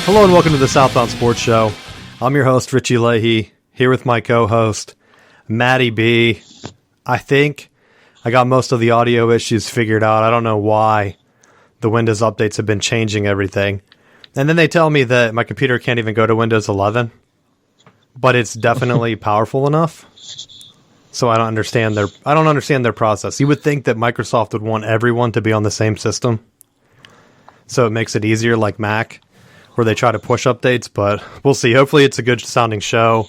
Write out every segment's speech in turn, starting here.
Hello and welcome to the Southbound Sports Show. I'm your host, Richie Leahy, here with my co-host, Matty B. I think I got most of the audio issues figured out. I don't know why the Windows updates have been changing everything. And then they tell me that my computer can't even go to Windows 11, but it's definitely powerful enough. So I don't understand their process. You would think that Microsoft would want everyone to be on the same system, so it makes it easier, like Mac, where they try to push updates, but we'll see. Hopefully it's a good sounding show.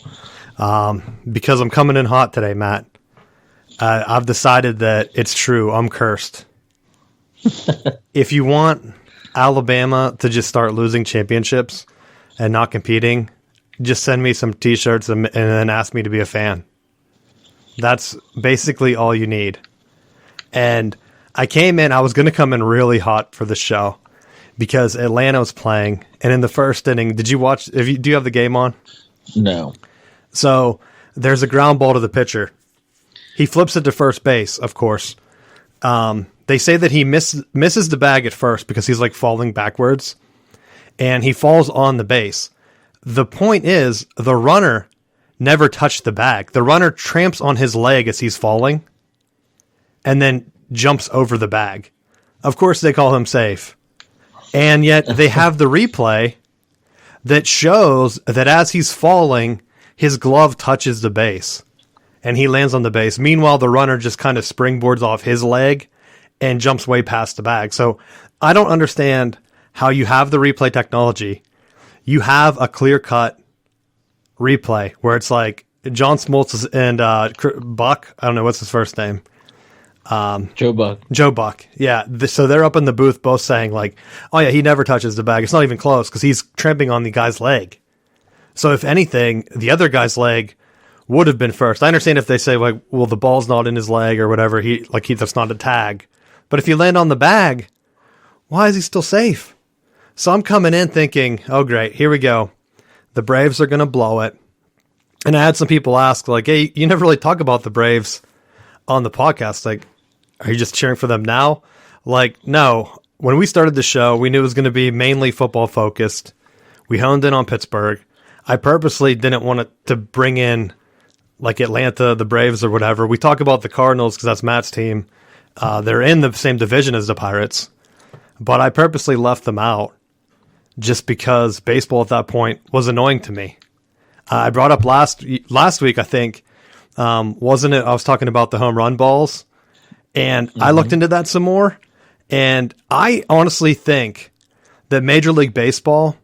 Because I'm coming in hot today, Matt. I've decided that it's true. I'm cursed. If you want Alabama to just start losing championships and not competing, just send me some t-shirts and then ask me to be a fan. That's basically all you need. And I was going to come in really hot for the show because Atlanta was playing. And in the first inning, did you watch? Do you have the game on? No. So there's a ground ball to the pitcher. He flips it to first base, of course. They say that he misses the bag at first because he's like falling backwards. And he falls on the base. The point is, the runner never touched the bag. The runner tramps on his leg as he's falling and then jumps over the bag. Of course, they call him safe. And yet they have the replay that shows that as he's falling, his glove touches the base and he lands on the base. Meanwhile, the runner just kind of springboards off his leg and jumps way past the bag. So I don't understand how you have the replay technology. You have a clear-cut replay where it's like John Smoltz and Buck. I don't know what's his first name. Joe Buck. Joe Buck. Yeah. So they're up in the booth both saying like, oh yeah, he never touches the bag. It's not even close because he's tramping on the guy's leg. So if anything, the other guy's leg would have been first. I understand if they say like, well, the ball's not in his leg or whatever. That's not a tag. But if you land on the bag, why is he still safe? So I'm coming in thinking, oh great, here we go. The Braves are going to blow it. And I had some people ask, like, hey, you never really talk about the Braves on the podcast. Like, are you just cheering for them now? Like, no. When we started the show, we knew it was going to be mainly football focused. We honed in on Pittsburgh. I purposely didn't want to bring in, like, Atlanta, the Braves, or whatever. We talk about the Cardinals because that's Matt's team. They're in the same division as the Pirates. But I purposely left them out just because baseball at that point was annoying to me. I brought up last week, I think, wasn't it? I was talking about the home run balls, and I looked into that some more, and I honestly think that Major League Baseball,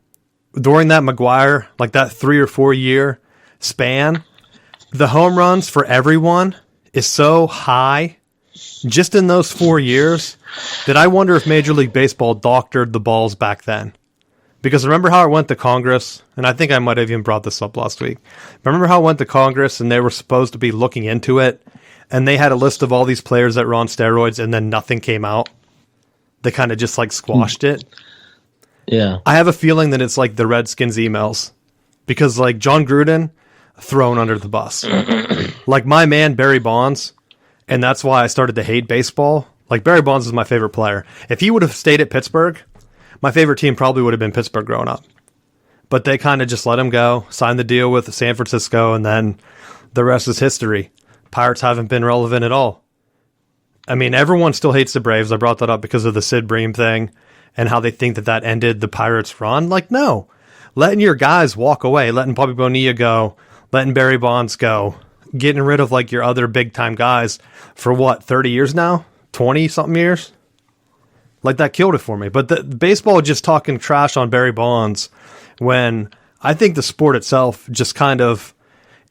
during that McGuire, like that 3 or 4 year span, the home runs for everyone is so high just in those 4 years that I wonder if Major League Baseball doctored the balls back then. Because remember how it went to Congress? And I think I might have even brought this up last week. Remember how it went to Congress and they were supposed to be looking into it? And they had a list of all these players that were on steroids and then nothing came out? They kind of just like squashed it? Yeah. I have a feeling that it's like the Redskins emails. Because like John Gruden, thrown under the bus. Like my man Barry Bonds, and that's why I started to hate baseball. Like Barry Bonds is my favorite player. If he would have stayed at Pittsburgh, my favorite team probably would have been Pittsburgh growing up. But they kind of just let him go, signed the deal with San Francisco, and then the rest is history. Pirates haven't been relevant at all. I mean, everyone still hates the Braves. I brought that up because of the Sid Bream thing and how they think that ended the Pirates' run. Like, no. Letting your guys walk away, letting Bobby Bonilla go, letting Barry Bonds go, getting rid of like your other big-time guys for what, 30 years now? 20-something years? Like, that killed it for me. But the baseball just talking trash on Barry Bonds when I think the sport itself just kind of,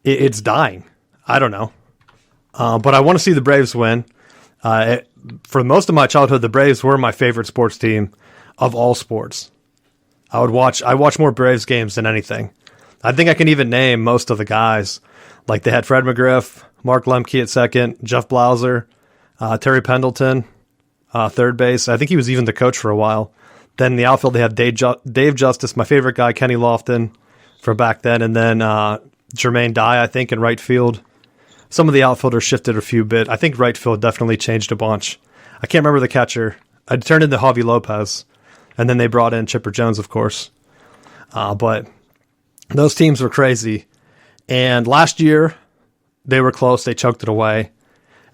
it's dying. I don't know. But I want to see the Braves win. For most of my childhood, the Braves were my favorite sports team of all sports. I watch more Braves games than anything. I think I can even name most of the guys. Like, they had Fred McGriff, Mark Lemke at second, Jeff Blauser, Terry Pendleton, third base. I think he was even the coach for a while. Then in the outfield, they had Dave Justice, my favorite guy, Kenny Lofton from back then, and then Jermaine Dye, I think, in right field. Some of the outfielders shifted a few bit. I think right field definitely changed a bunch. I can't remember the catcher. I turned into Javi Lopez, and then they brought in Chipper Jones, of course. But those teams were crazy. And last year, they were close. They choked it away.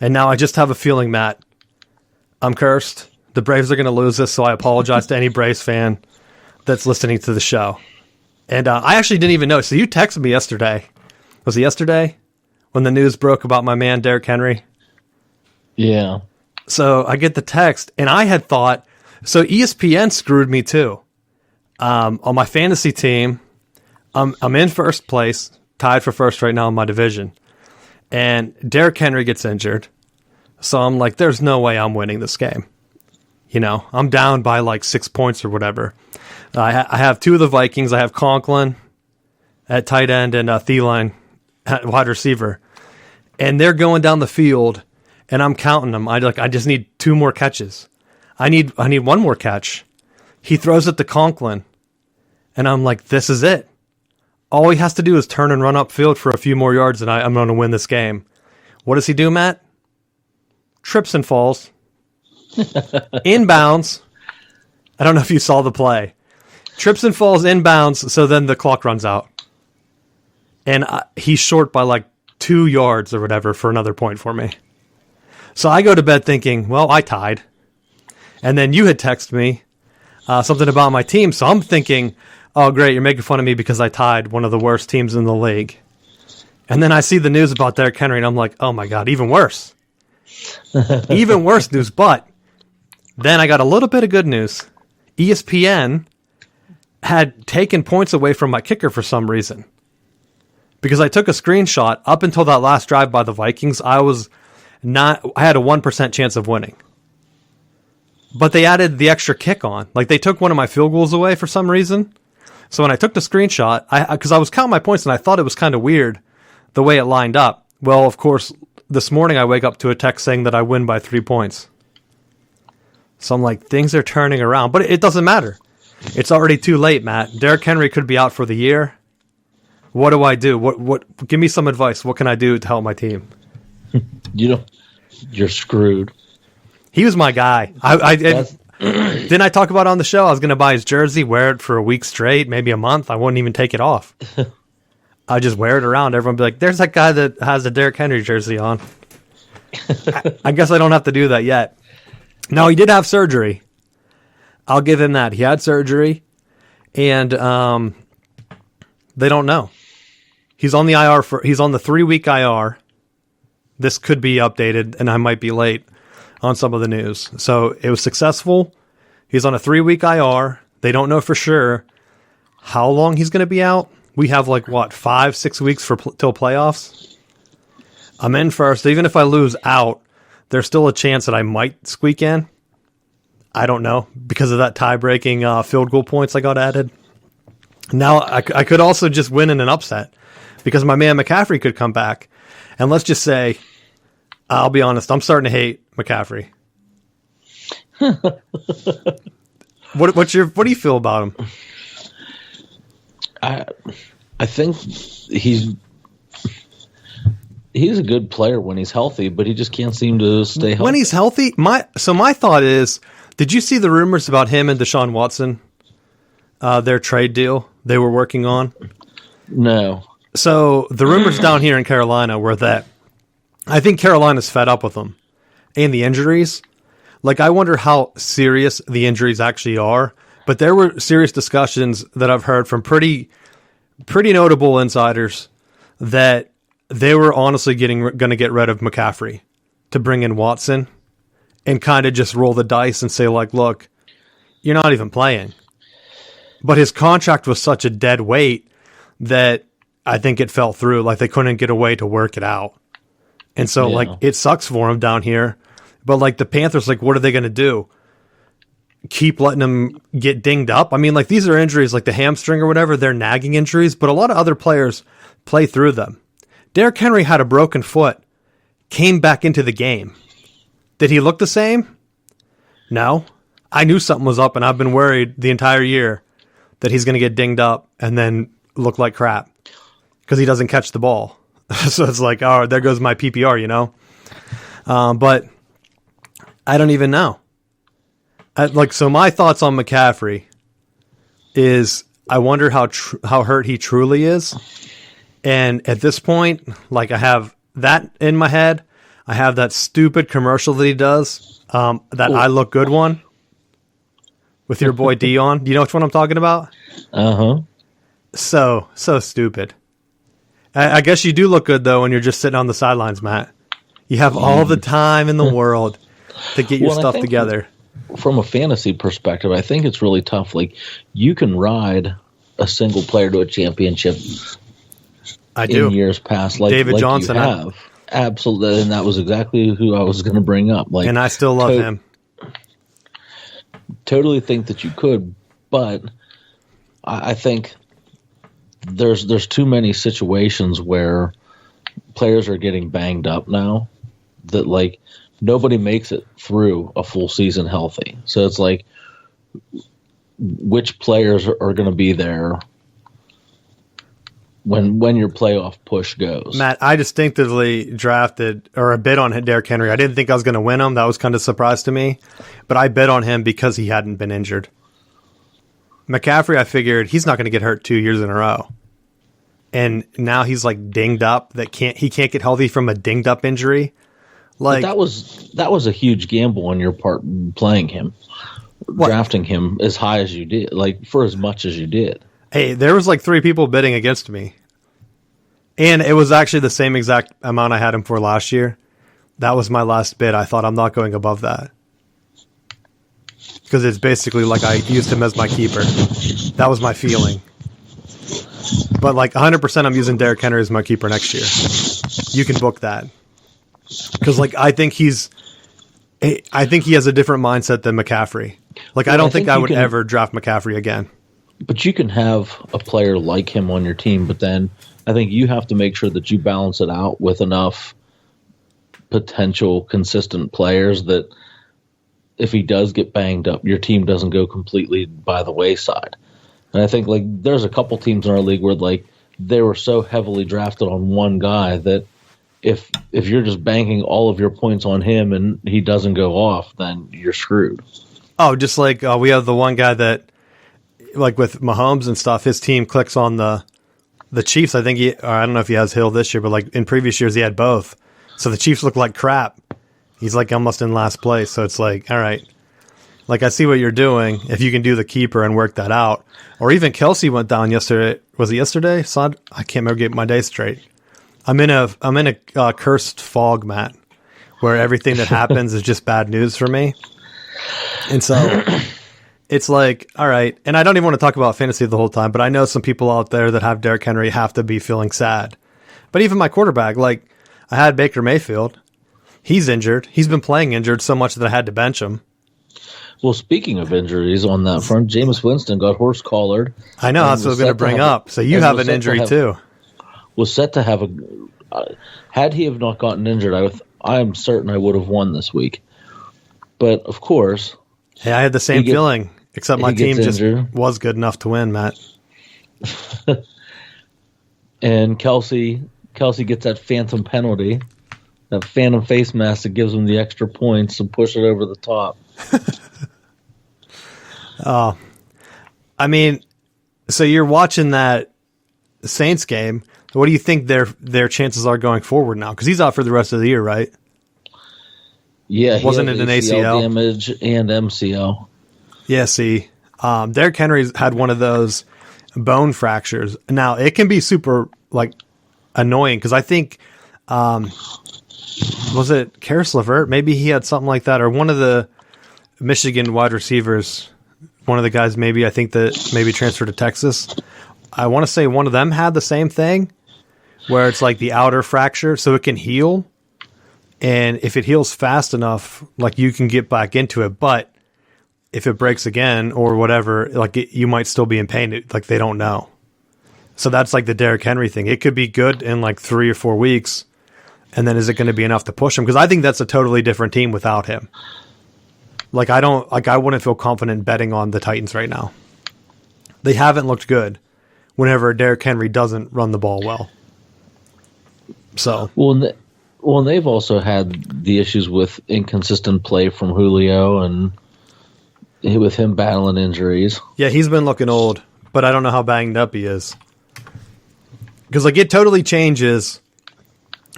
And now I just have a feeling, Matt, I'm cursed. The Braves are going to lose this, so I apologize to any Braves fan that's listening to the show. And I actually didn't even know. So you texted me yesterday. Was it yesterday when the news broke about my man, Derrick Henry? Yeah. So I get the text, and I had thought, so ESPN screwed me too. On my fantasy team, I'm in first place, tied for first right now in my division. And Derrick Henry gets injured. So I'm like, there's no way I'm winning this game. You know, I'm down by like 6 points or whatever. I have two of the Vikings. I have Conklin at tight end and Thielen at wide receiver. And they're going down the field, and I'm counting them. I just need 2 more catches. I need 1 more catch. He throws it to Conklin, and I'm like, this is it. All he has to do is turn and run upfield for a few more yards, and I'm going to win this game. What does he do, Matt? Trips and falls. Inbounds. I don't know if you saw the play. Trips and falls inbounds, so then the clock runs out. And he's short by like 2 yards or whatever for another point for me. So I go to bed thinking, well, I tied. And then you had texted me something about my team, so I'm thinking, oh, great, you're making fun of me because I tied one of the worst teams in the league. And then I see the news about Derrick Henry, and I'm like, oh my God, even worse. Even worse news. But then I got a little bit of good news. ESPN had taken points away from my kicker for some reason. Because I took a screenshot up until that last drive by the Vikings, I had a 1% chance of winning. But they added the extra kick on. Like, they took one of my field goals away for some reason. So when I took the screenshot, because I was counting my points and I thought it was kind of weird the way it lined up. Well, of course, this morning I wake up to a text saying that I win by 3 points. So I'm like, things are turning around. But it doesn't matter. It's already too late, Matt. Derrick Henry could be out for the year. What do I do? What? Give me some advice. What can I do to help my team? You're screwed. He was my guy. Didn't I talk about it on the show? I was going to buy his jersey, wear it for a week straight, maybe a month. I wouldn't even take it off. I just wear it around. Everyone would be like, there's that guy that has a Derrick Henry jersey on. I guess I don't have to do that yet. No, he did have surgery. I'll give him that. He had surgery, and they don't know. He's on the IR he's on the 3-week IR. This could be updated, and I might be late on some of the news. So it was successful. He's on a 3-week IR. They don't know for sure how long he's going to be out. We have 5-6 weeks till playoffs. I'm in first. Even if I lose out, there's still a chance that I might squeak in. I don't know because of that tie-breaking field goal points I got added. Now I could also just win in an upset because my man McCaffrey could come back. And let's just say, I'll be honest, I'm starting to hate McCaffrey. What do you feel about him? I think he's a good player when he's healthy, but he just can't seem to stay healthy. When he's healthy, my thought is, did you see the rumors about him and Deshaun Watson? Their trade deal they were working on? No. So the rumors down here in Carolina were that I think Carolina's fed up with him and the injuries. I wonder how serious the injuries actually are. But there were serious discussions that I've heard from pretty notable insiders that they were honestly going to get rid of McCaffrey to bring in Watson and kind of just roll the dice and say, look, you're not even playing. But his contract was such a dead weight that I think it fell through. They couldn't get a way to work it out. And so, it sucks for him down here. But, the Panthers, what are they going to do? Keep letting him get dinged up? I mean, these are injuries like the hamstring or whatever. They're nagging injuries, but a lot of other players play through them. Derrick Henry had a broken foot, came back into the game. Did he look the same? No. I knew something was up, and I've been worried the entire year that he's going to get dinged up and then look like crap because he doesn't catch the ball. So it's oh, there goes my PPR, But I don't even know. So my thoughts on McCaffrey is I wonder how hurt he truly is. And at this point, like, I have that in my head. I have that stupid commercial that he does, that I Look Good one with your boy Dion. Do you know which one I'm talking about? Uh-huh. So stupid. I guess you do look good, though, when you're just sitting on the sidelines, Matt. You have all the time in the world to get your stuff together. From a fantasy perspective, I think it's really tough. Like, you can ride a single player to a championship in years past, like David Johnson. You have. Absolutely, and that was exactly who I was going to bring up. Like, and I still love him. Totally think that you could, but I think there's too many situations where players are getting banged up now that, like, nobody makes it through a full season healthy. So it's like, which players are going to be there when your playoff push goes? Matt, I distinctively drafted or bid on Derrick Henry. I didn't think I was going to win him. That was kind of a surprise to me. But I bid on him because he hadn't been injured. McCaffrey, I figured he's not going to get hurt 2 years in a row. And now he's like dinged up. He can't get healthy from a dinged up injury. Like, but that was a huge gamble on your part playing him, drafting him as high as you did, like for as much as you did. Hey, there was like 3 people bidding against me. And it was actually the same exact amount I had him for last year. That was my last bid. I thought I'm not going above that. Because it's basically like I used him as my keeper. That was my feeling. But like 100% I'm using Derrick Henry as my keeper next year. You can book that. Because like I think he has a different mindset than McCaffrey. Like, I don't think I would ever draft McCaffrey again. But you can have a player like him on your team, but then I think you have to make sure that you balance it out with enough potential consistent players that if he does get banged up, your team doesn't go completely by the wayside. And I think, like, there's a couple teams in our league where, like, they were so heavily drafted on one guy that if you're just banking all of your points on him and he doesn't go off, then you're screwed. Oh, just like we have the one guy that, like with Mahomes and stuff, his team clicks on the Chiefs. I think I don't know if he has Hill this year, but like in previous years he had both. So the Chiefs look like crap. He's like almost in last place. So it's like, all right, like I see what you're doing. If you can do the keeper and work that out, or even Kelsey went down yesterday. Was it yesterday? I can't remember getting my day straight. I'm in a cursed fog, Matt, where everything that happens is just bad news for me. And so it's like, all right. And I don't even want to talk about fantasy the whole time, but I know some people out there that have Derrick Henry have to be feeling sad. But even my quarterback, like I had Baker Mayfield. He's injured. He's been playing injured so much that I had to bench him. Well, speaking of injuries on that front, Jameis Winston got horse-collared. I know. That's what I was going to bring up. So you have an injury too. Was set to have had he have not gotten injured, I am certain I would have won this week. But of course, hey, I had the same feeling, except my team just was good enough to win, Matt. And Kelsey gets that phantom penalty, that phantom face mask that gives him the extra points to push it over the top. Oh, I mean, so you're watching that Saints game. What do you think their chances are going forward now? Because he's out for the rest of the year, right? Yeah, wasn't it an ACL damage and MCL? Yeah, see, Derrick Henry's had one of those bone fractures. Now it can be super like annoying because I think was it Karis LeVert? Maybe he had something like that, or one of the Michigan wide receivers. One of the guys, maybe I think that maybe transferred to Texas. I want to say one of them had the same thing, where it's like the outer fracture, so it can heal. And if it heals fast enough, like you can get back into it. But if it breaks again or whatever, like you might still be in pain. Like they don't know. So that's like the Derrick Henry thing. It could be good in like 3 or 4 weeks. And then is it going to be enough to push him? Because I think that's a totally different team without him. Like I wouldn't feel confident betting on the Titans right now. They haven't looked good whenever Derrick Henry doesn't run the ball well. So well, they've also had the issues with inconsistent play from Julio and with him battling injuries. Yeah, he's been looking old, but I don't know how banged up he is. Because, like, it totally changes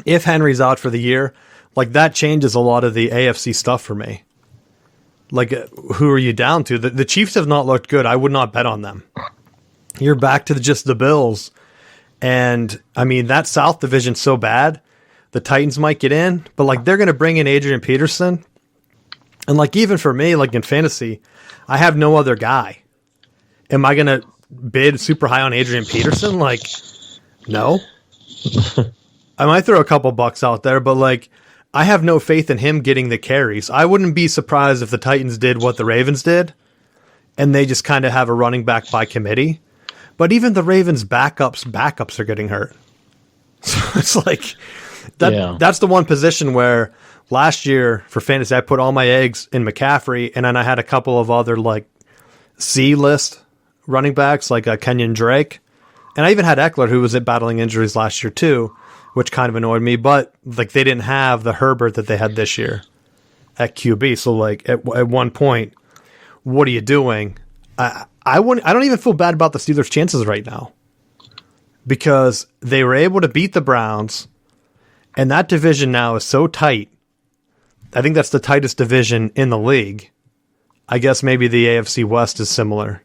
if Henry's out for the year. Like, that changes a lot of the AFC stuff for me. Like, who are you down to? The Chiefs have not looked good. I would not bet on them. You're back to just the Bills. And, I mean, that South division's so bad. The Titans might get in. But, like, they're going to bring in Adrian Peterson. And, like, even for me, like, in fantasy, I have no other guy. Am I going to bid super high on Adrian Peterson? Like, no. I might throw a couple bucks out there, but, like, I have no faith in him getting the carries. I wouldn't be surprised if the Titans did what the Ravens did, and they just kind of have a running back by committee. But even the Ravens' backups are getting hurt. So it's like, that's the one position where last year for fantasy, I put all my eggs in McCaffrey, and then I had a couple of other, like, C-list running backs, like Kenyon Drake. And I even had Eckler, who was battling injuries last year too, which kind of annoyed me. But, like, they didn't have the Herbert that they had this year at QB. So, like, at one point, what are you doing? I don't even feel bad about the Steelers' chances right now, because they were able to beat the Browns, and that division now is so tight. I think that's the tightest division in the league. I guess maybe the AFC West is similar,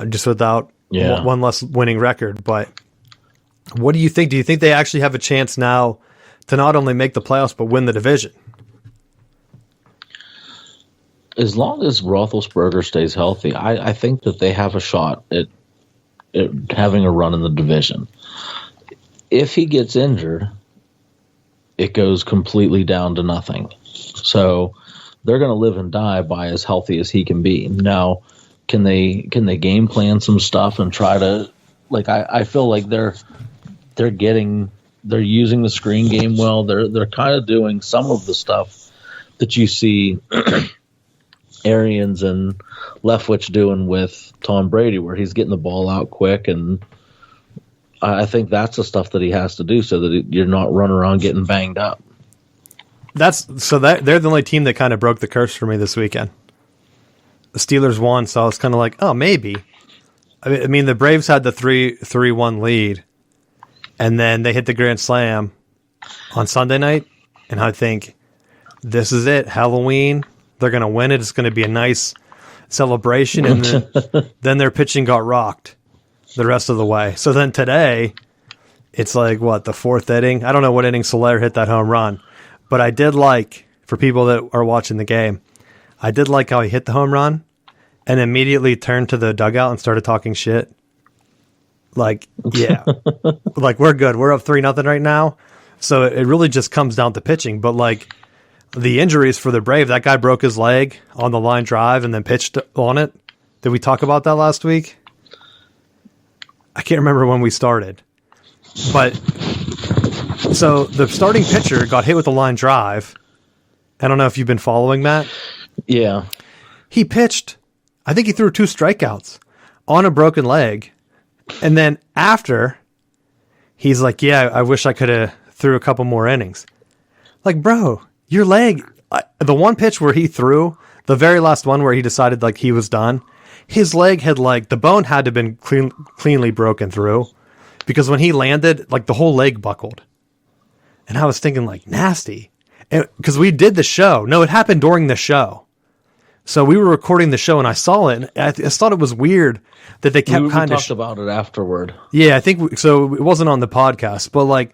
just without one less winning record. But what do you think? Do you think they actually have a chance now to not only make the playoffs but win the division? As long as Roethlisberger stays healthy, I think that they have a shot at having a run in the division. If he gets injured, it goes completely down to nothing. So they're going to live and die by as healthy as he can be. Now, can they game plan some stuff and try to, like, I feel like they're using the screen game well. They're kind of doing some of the stuff that you see Arians and Leftwich doing with Tom Brady, where he's getting the ball out quick, and I think that's the stuff that he has to do so that you're not running around getting banged up. They're the only team that kind of broke the curse for me this weekend. The Steelers won, so I was kind of like, oh, maybe. I mean, the Braves had the 3-1 lead, and then they hit the grand slam on Sunday night, and I think, this is it, Halloween. They're going to win it. It's going to be a nice celebration, and then their pitching got rocked the rest of the way. So then today, it's like, what, the fourth inning? I don't know what inning Soler hit that home run, but I did like, for people that are watching the game, I did like how he hit the home run and immediately turned to the dugout and started talking shit. Like, yeah, like, we're good. We're up 3-0 right now. So it really just comes down to pitching. But, like, the injuries for the Brave, that guy broke his leg on the line drive and then pitched on it. Did we talk about that last week? I can't remember when we started. But so the starting pitcher got hit with the line drive. I don't know if you've been following that. Yeah. He pitched, I think he threw 2 strikeouts on a broken leg. And then after, he's like, yeah, I wish I could have threw a couple more innings. Like, bro, your leg, the one pitch where he threw, the very last one where he decided like he was done, his leg had, like, the bone had to have been cleanly broken through, because when he landed, like, the whole leg buckled. And I was thinking, like, nasty. Because we did the show. No, it happened during the show. So we were recording the show and I saw it, and I just thought it was weird that they kept kind of... We talked about it afterward. Yeah, I think so. It wasn't on the podcast, but, like,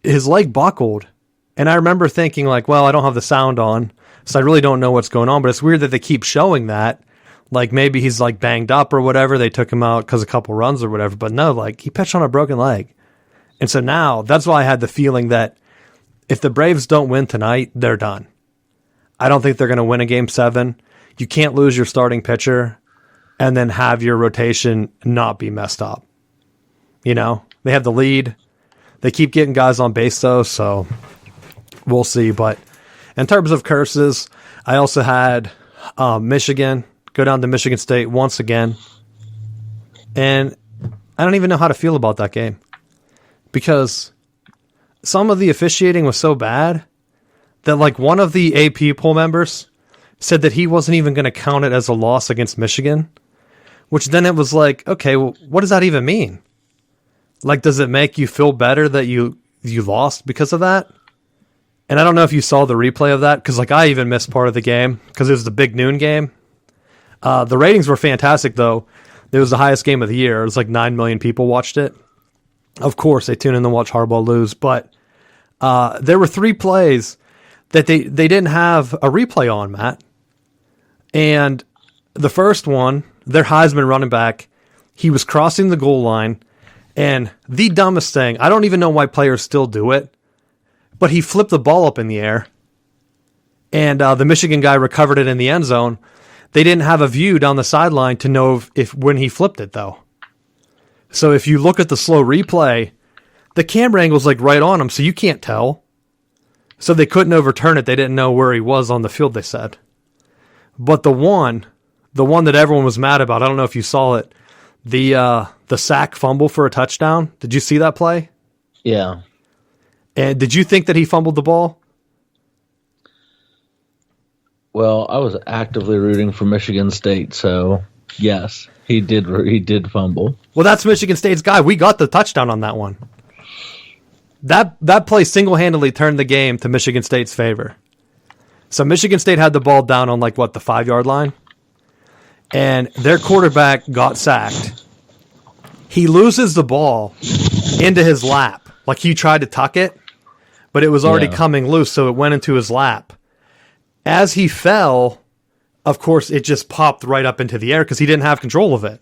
his leg buckled. And I remember thinking, like, well, I don't have the sound on, so I really don't know what's going on. But it's weird that they keep showing that. Like, maybe he's, like, banged up or whatever. They took him out because a couple runs or whatever. But no, like, he pitched on a broken leg. And so now, that's why I had the feeling that if the Braves don't win tonight, they're done. I don't think they're going to win a Game 7. You can't lose your starting pitcher and then have your rotation not be messed up. You know, they have the lead. They keep getting guys on base, though, so we'll see. But in terms of curses, I also had Michigan go down to Michigan State once again. And I don't even know how to feel about that game, because some of the officiating was so bad that, like, one of the AP poll members said that he wasn't even going to count it as a loss against Michigan, which then it was like, okay, well, what does that even mean? Like, does it make you feel better that you lost because of that? And I don't know if you saw the replay of that, because like I even missed part of the game because it was the big noon game. The ratings were fantastic, though. It was the highest game of the year. It was like 9 million people watched it. Of course, they tune in to watch Harbaugh lose, but there were 3 plays that they didn't have a replay on, Matt. And the first one, their Heisman running back, he was crossing the goal line, and the dumbest thing, I don't even know why players still do it, but he flipped the ball up in the air, and the Michigan guy recovered it in the end zone. They didn't have a view down the sideline to know if when he flipped it, though. So if you look at the slow replay, the camera angle's like right on him, so you can't tell. So they couldn't overturn it. They didn't know where he was on the field, they said. But the one that everyone was mad about, I don't know if you saw it, the sack fumble for a touchdown. Did you see that play? Yeah. And did you think that he fumbled the ball? Well, I was actively rooting for Michigan State, so yes, he did fumble. Well, that's Michigan State's guy. We got the touchdown on that one. That play single-handedly turned the game to Michigan State's favor. So Michigan State had the ball down on the 5-yard line, and their quarterback got sacked. He loses the ball into his lap. Like he tried to tuck it, but it was already coming loose, so it went into his lap. As he fell, of course, it just popped right up into the air because he didn't have control of it.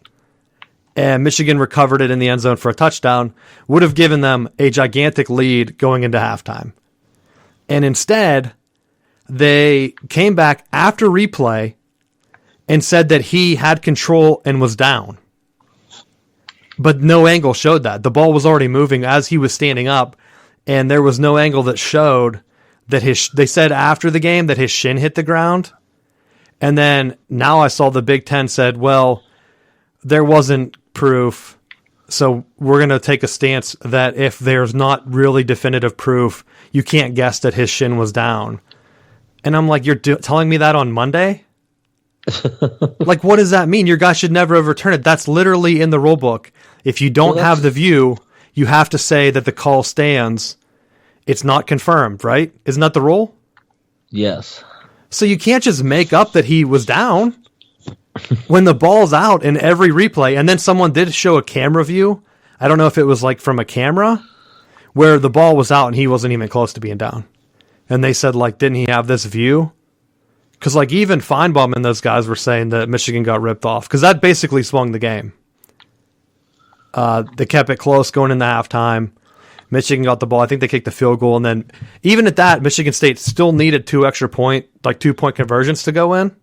And Michigan recovered it in the end zone for a touchdown, would have given them a gigantic lead going into halftime. And instead, they came back after replay and said that he had control and was down. But no angle showed that. The ball was already moving as he was standing up, and there was no angle that showed that they said after the game that his shin hit the ground. And then now I saw the Big Ten said, well, there wasn't proof, so we're going to take a stance that if there's not really definitive proof, you can't guess that his shin was down. And I'm like, you're telling me that on Monday? Like, what does that mean? Your guy should never overturn it. That's literally in the rule book. If you don't have the view, you have to say that the call stands. It's not confirmed, right? Isn't that the rule? Yes. So you can't just make up that he was down when the ball's out in every replay. And then someone did show a camera view. I don't know if it was like from a camera where the ball was out and he wasn't even close to being down. And they said, like, didn't he have this view? Because, like, even Feinbaum and those guys were saying that Michigan got ripped off because that basically swung the game. They kept it close going into halftime. Michigan got the ball. I think they kicked the field goal. And then even at that, Michigan State still needed 2-point conversions to go in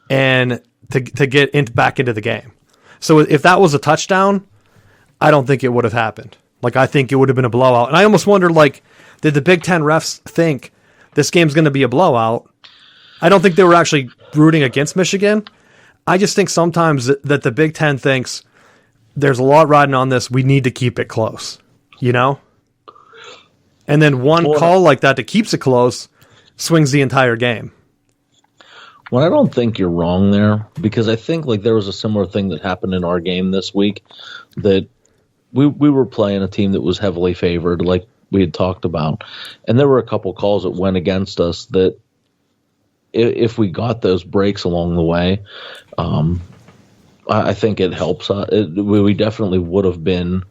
and to get back into the game. So if that was a touchdown, I don't think it would have happened. Like, I think it would have been a blowout. And I almost wondered, like, did the Big Ten refs think this game's going to be a blowout? I don't think they were actually rooting against Michigan. I just think sometimes that the Big Ten thinks there's a lot riding on this. We need to keep it close, you know? And then one call like that keeps it close swings the entire game. Well, I don't think you're wrong there because I think like there was a similar thing that happened in our game this week that we were playing a team that was heavily favored, like we had talked about. And there were a couple calls that went against us that if we got those breaks along the way, I think it helps. We definitely would have been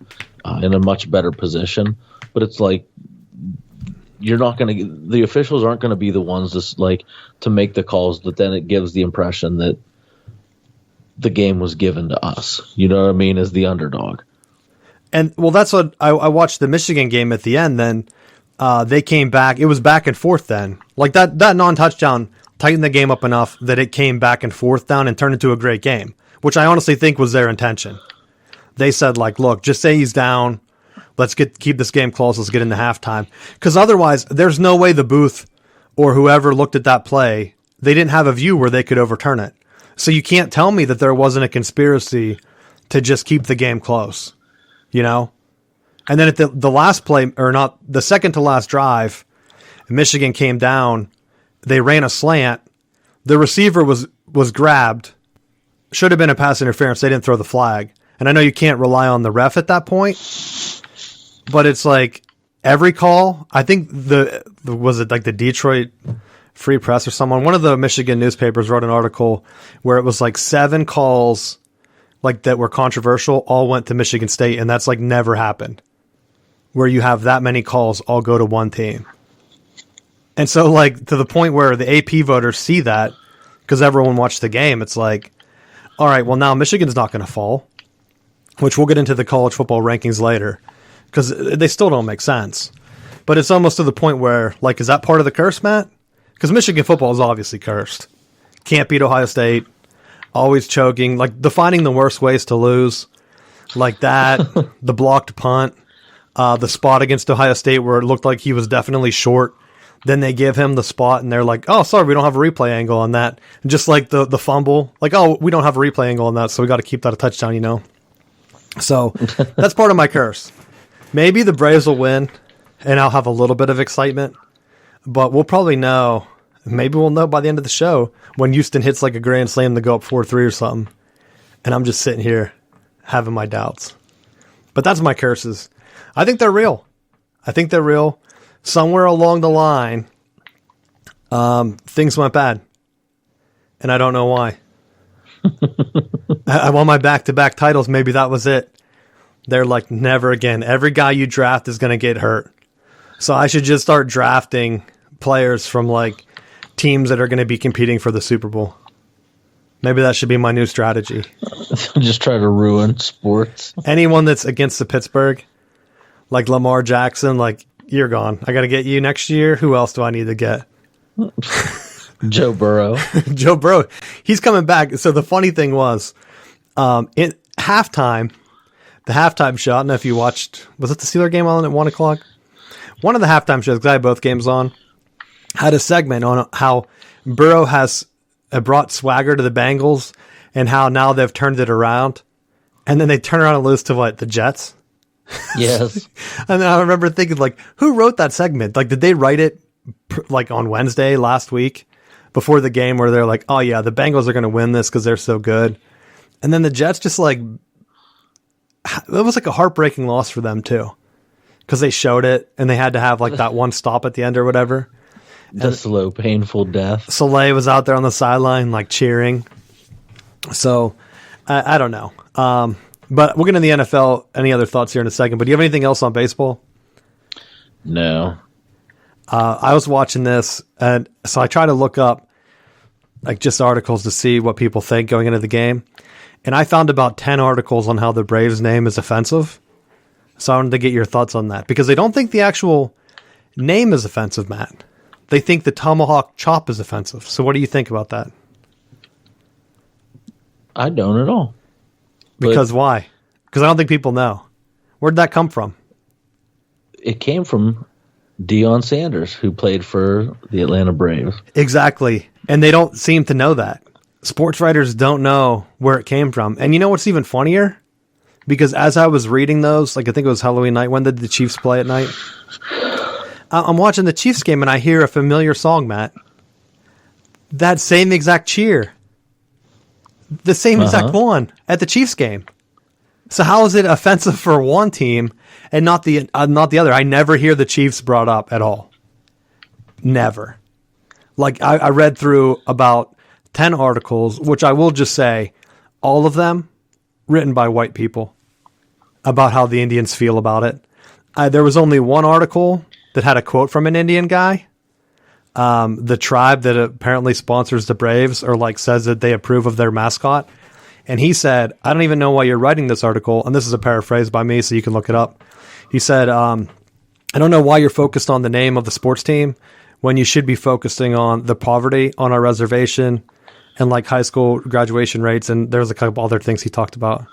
in a much better position. But it's like you're not going to. The officials aren't going to be the ones to make the calls that then it gives the impression that the game was given to us. You know what I mean? As the underdog. And well, that's what I watched the Michigan game at the end. Then they came back. It was back and forth. Then like that non-touchdown tightened the game up enough that it came back and forth down and turned into a great game, which I honestly think was their intention. They said, like, look, just say he's down. Let's keep this game close. Let's get into halftime. Because otherwise, there's no way the booth or whoever looked at that play, they didn't have a view where they could overturn it. So you can't tell me that there wasn't a conspiracy to just keep the game close, you know? And then at the last play, or not, the second to last drive, Michigan came down. They ran a slant. The receiver was grabbed, should have been a pass interference. They didn't throw the flag. And I know you can't rely on the ref at that point, but it's like every call, I think was it like the Detroit Free Press or someone, one of the Michigan newspapers wrote an article where it was like 7 calls like that were controversial all went to Michigan State, and that's like never happened where you have that many calls all go to one team. And so like to the point where the AP voters see that because everyone watched the game, it's like, all right, well now Michigan's not going to fall, which we'll get into the college football rankings later because they still don't make sense. But it's almost to the point where, like, is that part of the curse, Matt? Because Michigan football is obviously cursed. Can't beat Ohio State. Always choking. Like, defining the worst ways to lose. Like that. The blocked punt. The spot against Ohio State where it looked like he was definitely short. Then they give him the spot, and they're like, oh, sorry, we don't have a replay angle on that. And just like the fumble. Like, oh, we don't have a replay angle on that, so we got to keep that a touchdown, you know? So that's part of my curse. Maybe the Braves will win, and I'll have a little bit of excitement. But we'll probably know. Maybe we'll know by the end of the show when Houston hits like a grand slam to go up 4-3 or something. And I'm just sitting here having my doubts. But that's my curses. I think they're real. Somewhere along the line, things went bad. And I don't know why. I won my back-to-back titles. Maybe that was it. They're like, never again. Every guy you draft is going to get hurt. So I should just start drafting players from like teams that are going to be competing for the Super Bowl. Maybe that should be my new strategy. Just try to ruin sports. Anyone that's against the Pittsburgh, like Lamar Jackson, like, you're gone. I got to get you next year. Who else do I need to get? Joe Burrow. Joe Burrow. He's coming back. So the funny thing was, in halftime, the halftime show, I don't know if you watched, was it the Steeler game on at 1 o'clock? One of the halftime shows, because I had both games on, had a segment on how Burrow has brought swagger to the Bengals and how now they've turned it around. And then they turn around and lose to what? The Jets? Yes. And I remember thinking, like, who wrote that segment? Like, did they write it like on Wednesday last week before the game where they're like, oh yeah, the Bengals are going to win this because they're so good. And then the Jets just like, it was like a heartbreaking loss for them too. Because they showed it, and they had to have like that one stop at the end or whatever. The slow, painful death. Soleil was out there on the sideline, like cheering. So, I don't know. But we'll get into the NFL. Any other thoughts here in a second? But do you have anything else on baseball? No. I was watching this, and so I try to look up like just articles to see what people think going into the game. And I found about 10 articles on how the Braves name is offensive. So I wanted to get your thoughts on that because they don't think the actual name is offensive, Matt. They think the tomahawk chop is offensive. So what do you think about that? I don't at all. Because why? Because I don't think people know. Where'd that come from? It came from Deion Sanders, who played for the Atlanta Braves. Exactly. And they don't seem to know that. Sports writers don't know where it came from. And you know what's even funnier? Because as I was reading those, like I think it was Halloween night, when did the Chiefs play at night? I'm watching the Chiefs game and I hear a familiar song, Matt. That same exact cheer. The same exact one at the Chiefs game. So how is it offensive for one team and not the other? I never hear the Chiefs brought up at all. Never. Like I read through about 10 articles, which I will just say, all of them written by white people about how the Indians feel about it. There was only one article that had a quote from an Indian guy. The tribe that apparently sponsors the Braves or like says that they approve of their mascot. And he said, I don't even know why you're writing this article. And this is a paraphrase by me, so you can look it up. He said, I don't know why you're focused on the name of the sports team when you should be focusing on the poverty on our reservation and like high school graduation rates. And there's a couple other things he talked about.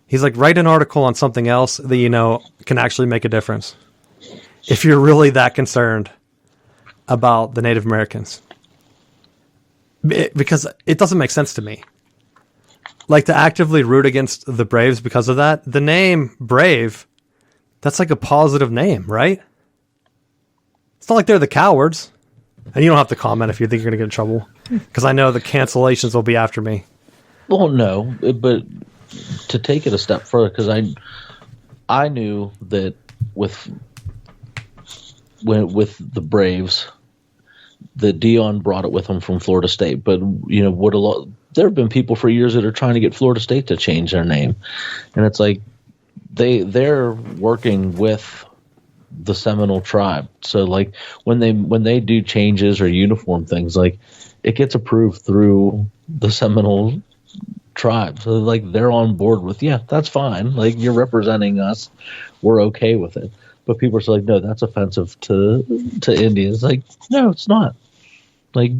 He's like, write an article on something else that, you know, can actually make a difference. If you're really that concerned about the Native Americans. Because it doesn't make sense to me. Like to actively root against the Braves because of that. The name Brave, that's like a positive name, right? It's not like they're the cowards. And you don't have to comment if you think you're going to get in trouble. Because I know the cancellations will be after me. Well, no, but to take it a step further, because I knew that with the Braves, that Dion brought it with him from Florida State. But there have been people for years that are trying to get Florida State to change their name, and it's like they're working with the Seminole tribe. So like when they do changes or uniform things, like it gets approved through the Seminole tribe. So like they're on board with, yeah, that's fine. Like you're representing us. We're okay with it. But people are still like, no, that's offensive to Indians. Like, no, it's not. Like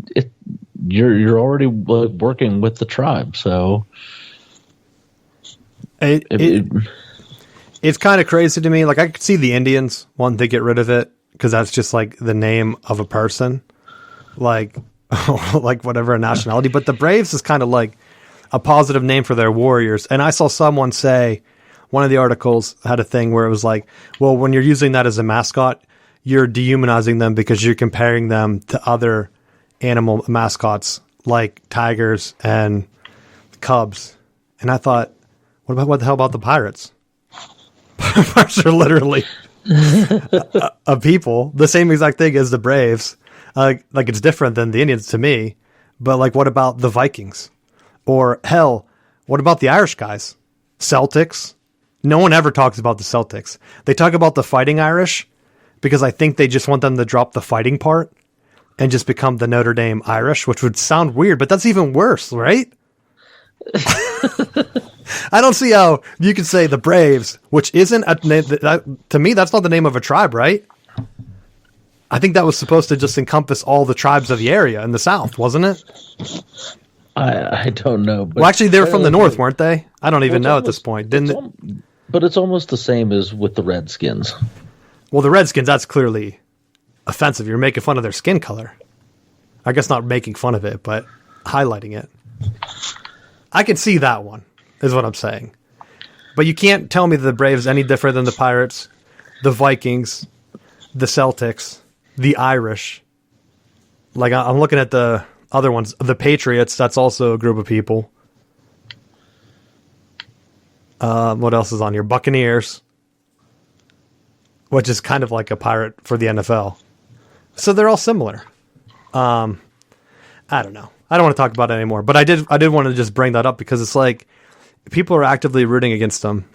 you're already working with the tribe. So it's kind of crazy to me. Like I could see the Indians wanting to get rid of it because that's just like the name of a person, like like whatever a nationality. But the Braves is kind of like a positive name for their warriors. And I saw someone say, one of the articles had a thing where it was like, well, when you're using that as a mascot, you're dehumanizing them because you're comparing them to other animal mascots like tigers and cubs. And I thought, what the hell about the Pirates? Pirates are literally a people, the same exact thing as the Braves. Like it's different than the Indians to me, but like, what about the Vikings? Or hell, what about the Irish guys? Celtics? No one ever talks about the Celtics. They talk about the Fighting Irish because I think they just want them to drop the fighting part and just become the Notre Dame Irish, which would sound weird, but that's even worse, right? I don't see how you could say the Braves, which isn't a name. To me, that's not the name of a tribe, right? I think that was supposed to just encompass all the tribes of the area in the South, wasn't it? I don't know. But well, actually, they were from the North, weren't they? I don't even know at this point. But it's almost the same as with the Redskins. Well, the Redskins, that's clearly offensive. You're making fun of their skin color. I guess not making fun of it, but highlighting it. I can see that one, is what I'm saying. But you can't tell me that the Braves any different than the Pirates, the Vikings, the Celtics, the Irish. Like, I'm looking at the other ones. The Patriots, that's also a group of people. What else is on here? Buccaneers, which is kind of like a pirate for the NFL. So they're all similar. I don't know. I don't want to talk about it anymore, but I did want to just bring that up because it's like people are actively rooting against them.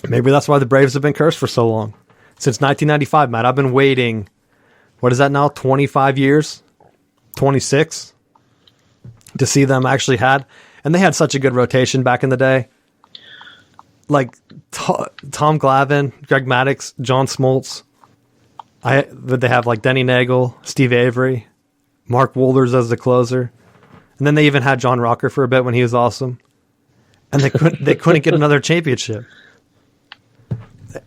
Maybe that's why the Braves have been cursed for so long. Since 1995, Matt, I've been waiting. What is that now? 25 years? 26? To see them actually had. And they had such a good rotation back in the day. Like Tom Glavine, Greg Maddux, John Smoltz. They have like Denny Nagel, Steve Avery, Mark Wolders as the closer. And then they even had John Rocker for a bit when he was awesome. And they couldn't get another championship.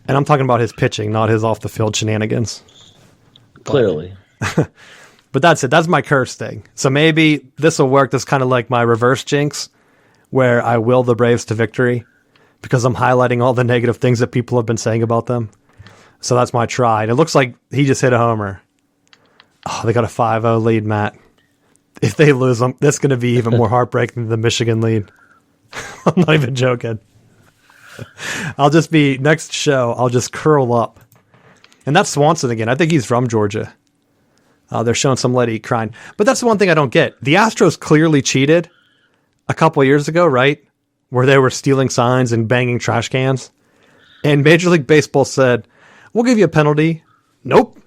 And I'm talking about his pitching, not his off the field shenanigans. Clearly. But that's it. That's my curse thing. So maybe this will work. This kind of like my reverse jinx where I will the Braves to victory because I'm highlighting all the negative things that people have been saying about them. So that's my try. And it looks like he just hit a homer. Oh, they got a 5-0 lead, Matt. If they lose them, that's going to be even more heartbreaking than the Michigan lead. I'm not even joking. Next show, I'll just curl up. And that's Swanson again. I think he's from Georgia. They're showing some lady crying. But that's the one thing I don't get. The Astros clearly cheated a couple of years ago, right? Where they were stealing signs and banging trash cans. And Major League Baseball said, we'll give you a penalty. Nope.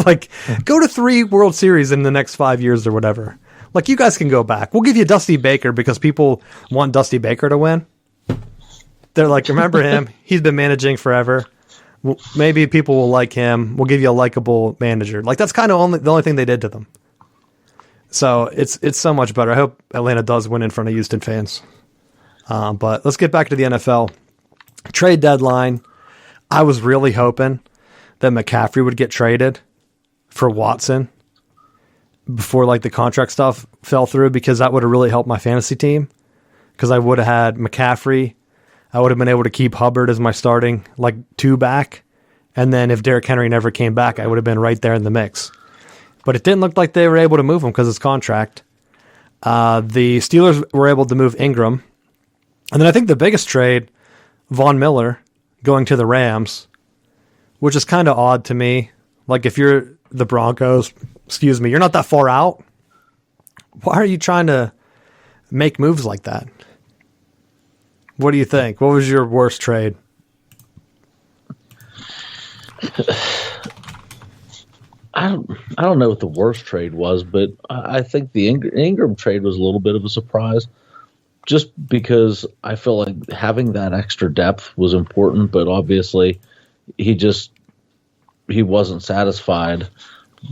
Like, go to 3 World Series in the next 5 years or whatever. Like, you guys can go back. We'll give you Dusty Baker because people want Dusty Baker to win. They're like, remember him? He's been managing forever. Maybe people will like him. We'll give you a likable manager. Like, that's kind of the only thing they did to them. So it's so much better. I hope Atlanta does win in front of Houston fans. But let's get back to the NFL. Trade deadline. I was really hoping that McCaffrey would get traded for Watson before like the contract stuff fell through because that would have really helped my fantasy team because I would have had McCaffrey. I would have been able to keep Hubbard as my starting like 2 back. And then if Derrick Henry never came back, I would have been right there in the mix. But it didn't look like they were able to move him because of his contract. The Steelers were able to move Ingram. And then I think the biggest trade, Von Miller going to the Rams, which is kind of odd to me. Like, if you're the Broncos, you're not that far out. Why are you trying to make moves like that? What do you think? What was your worst trade? I don't know what the worst trade was, but I think the Ingram trade was a little bit of a surprise, just because I feel like having that extra depth was important, but obviously he wasn't satisfied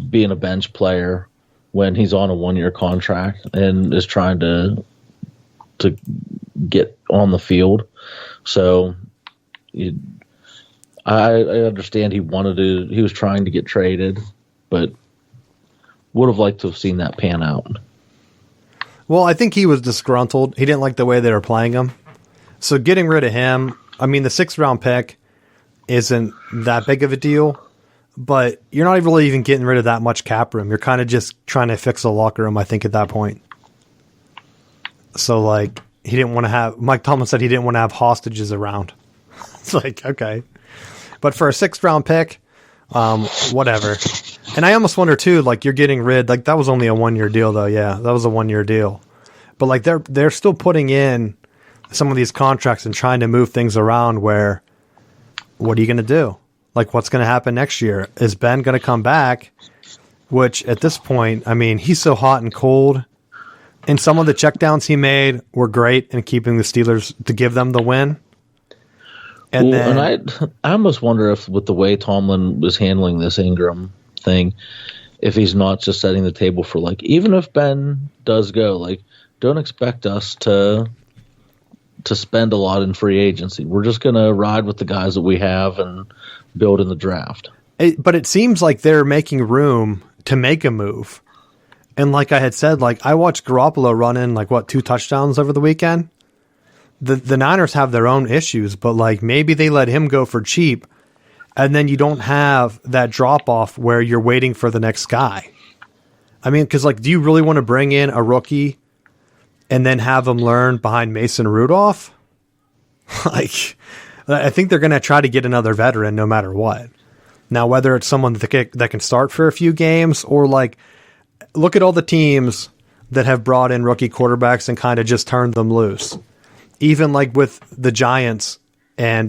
being a bench player when he's on a 1-year contract and is trying to get on the field. So I understand he was trying to get traded, but would have liked to have seen that pan out. Well, I think he was disgruntled. He didn't like the way they were playing him. So getting rid of him, I mean, the 6th-round pick isn't that big of a deal, but you're not really even getting rid of that much cap room. You're kind of just trying to fix the locker room, I think, at that point. So, like, Mike Tomlin said he didn't want to have hostages around. It's like, okay. But for a 6th-round pick, whatever. And I almost wonder, too, like, you're getting rid, like, that was only a 1-year deal, though, yeah. That was a 1-year deal. But, like, they're still putting in some of these contracts and trying to move things around where, what are you going to do? Like, what's going to happen next year? Is Ben going to come back? Which, at this point, I mean, he's so hot and cold. And some of the checkdowns he made were great in keeping the Steelers to give them the win. And I almost wonder if, with the way Tomlin was handling this Ingram thing, if he's not just setting the table for, like, even if Ben does go, like, don't expect us to spend a lot in free agency. We're just going to ride with the guys that we have and build in the draft. But it seems like they're making room to make a move. And like I had said, like, I watched Garoppolo run in, 2 touchdowns over the weekend? The Niners have their own issues, but, like, maybe they let him go for cheap, and then you don't have that drop-off where you're waiting for the next guy. I mean, because, like, do you really want to bring in a rookie and then have him learn behind Mason Rudolph? Like, I think they're going to try to get another veteran no matter what. Now, whether it's someone that can start for a few games or, like, look at all the teams that have brought in rookie quarterbacks and kind of just turned them loose. Even, like, with the Giants and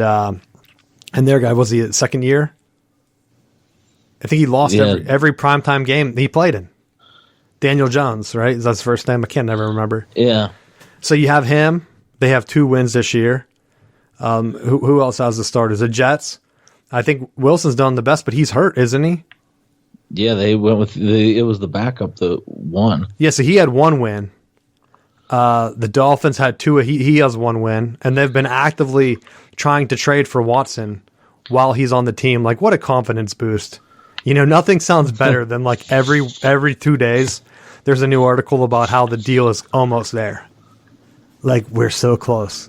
their guy, was he a second year? I think he lost every primetime game he played in. Daniel Jones, right? Is that his first name? I can't never remember. Yeah. So you have him. They have 2 wins this year. Who else has the starters? The Jets. I think Wilson's done the best, but he's hurt, isn't he? Yeah, they went with it was the backup that won. Yeah, so he had 1 win. The Dolphins had 2. He has 1 win, and they've been actively trying to trade for Watson while he's on the team. Like, what a confidence boost! You know, nothing sounds better than, like, every 2 days there's a new article about how the deal is almost there. Like, we're so close.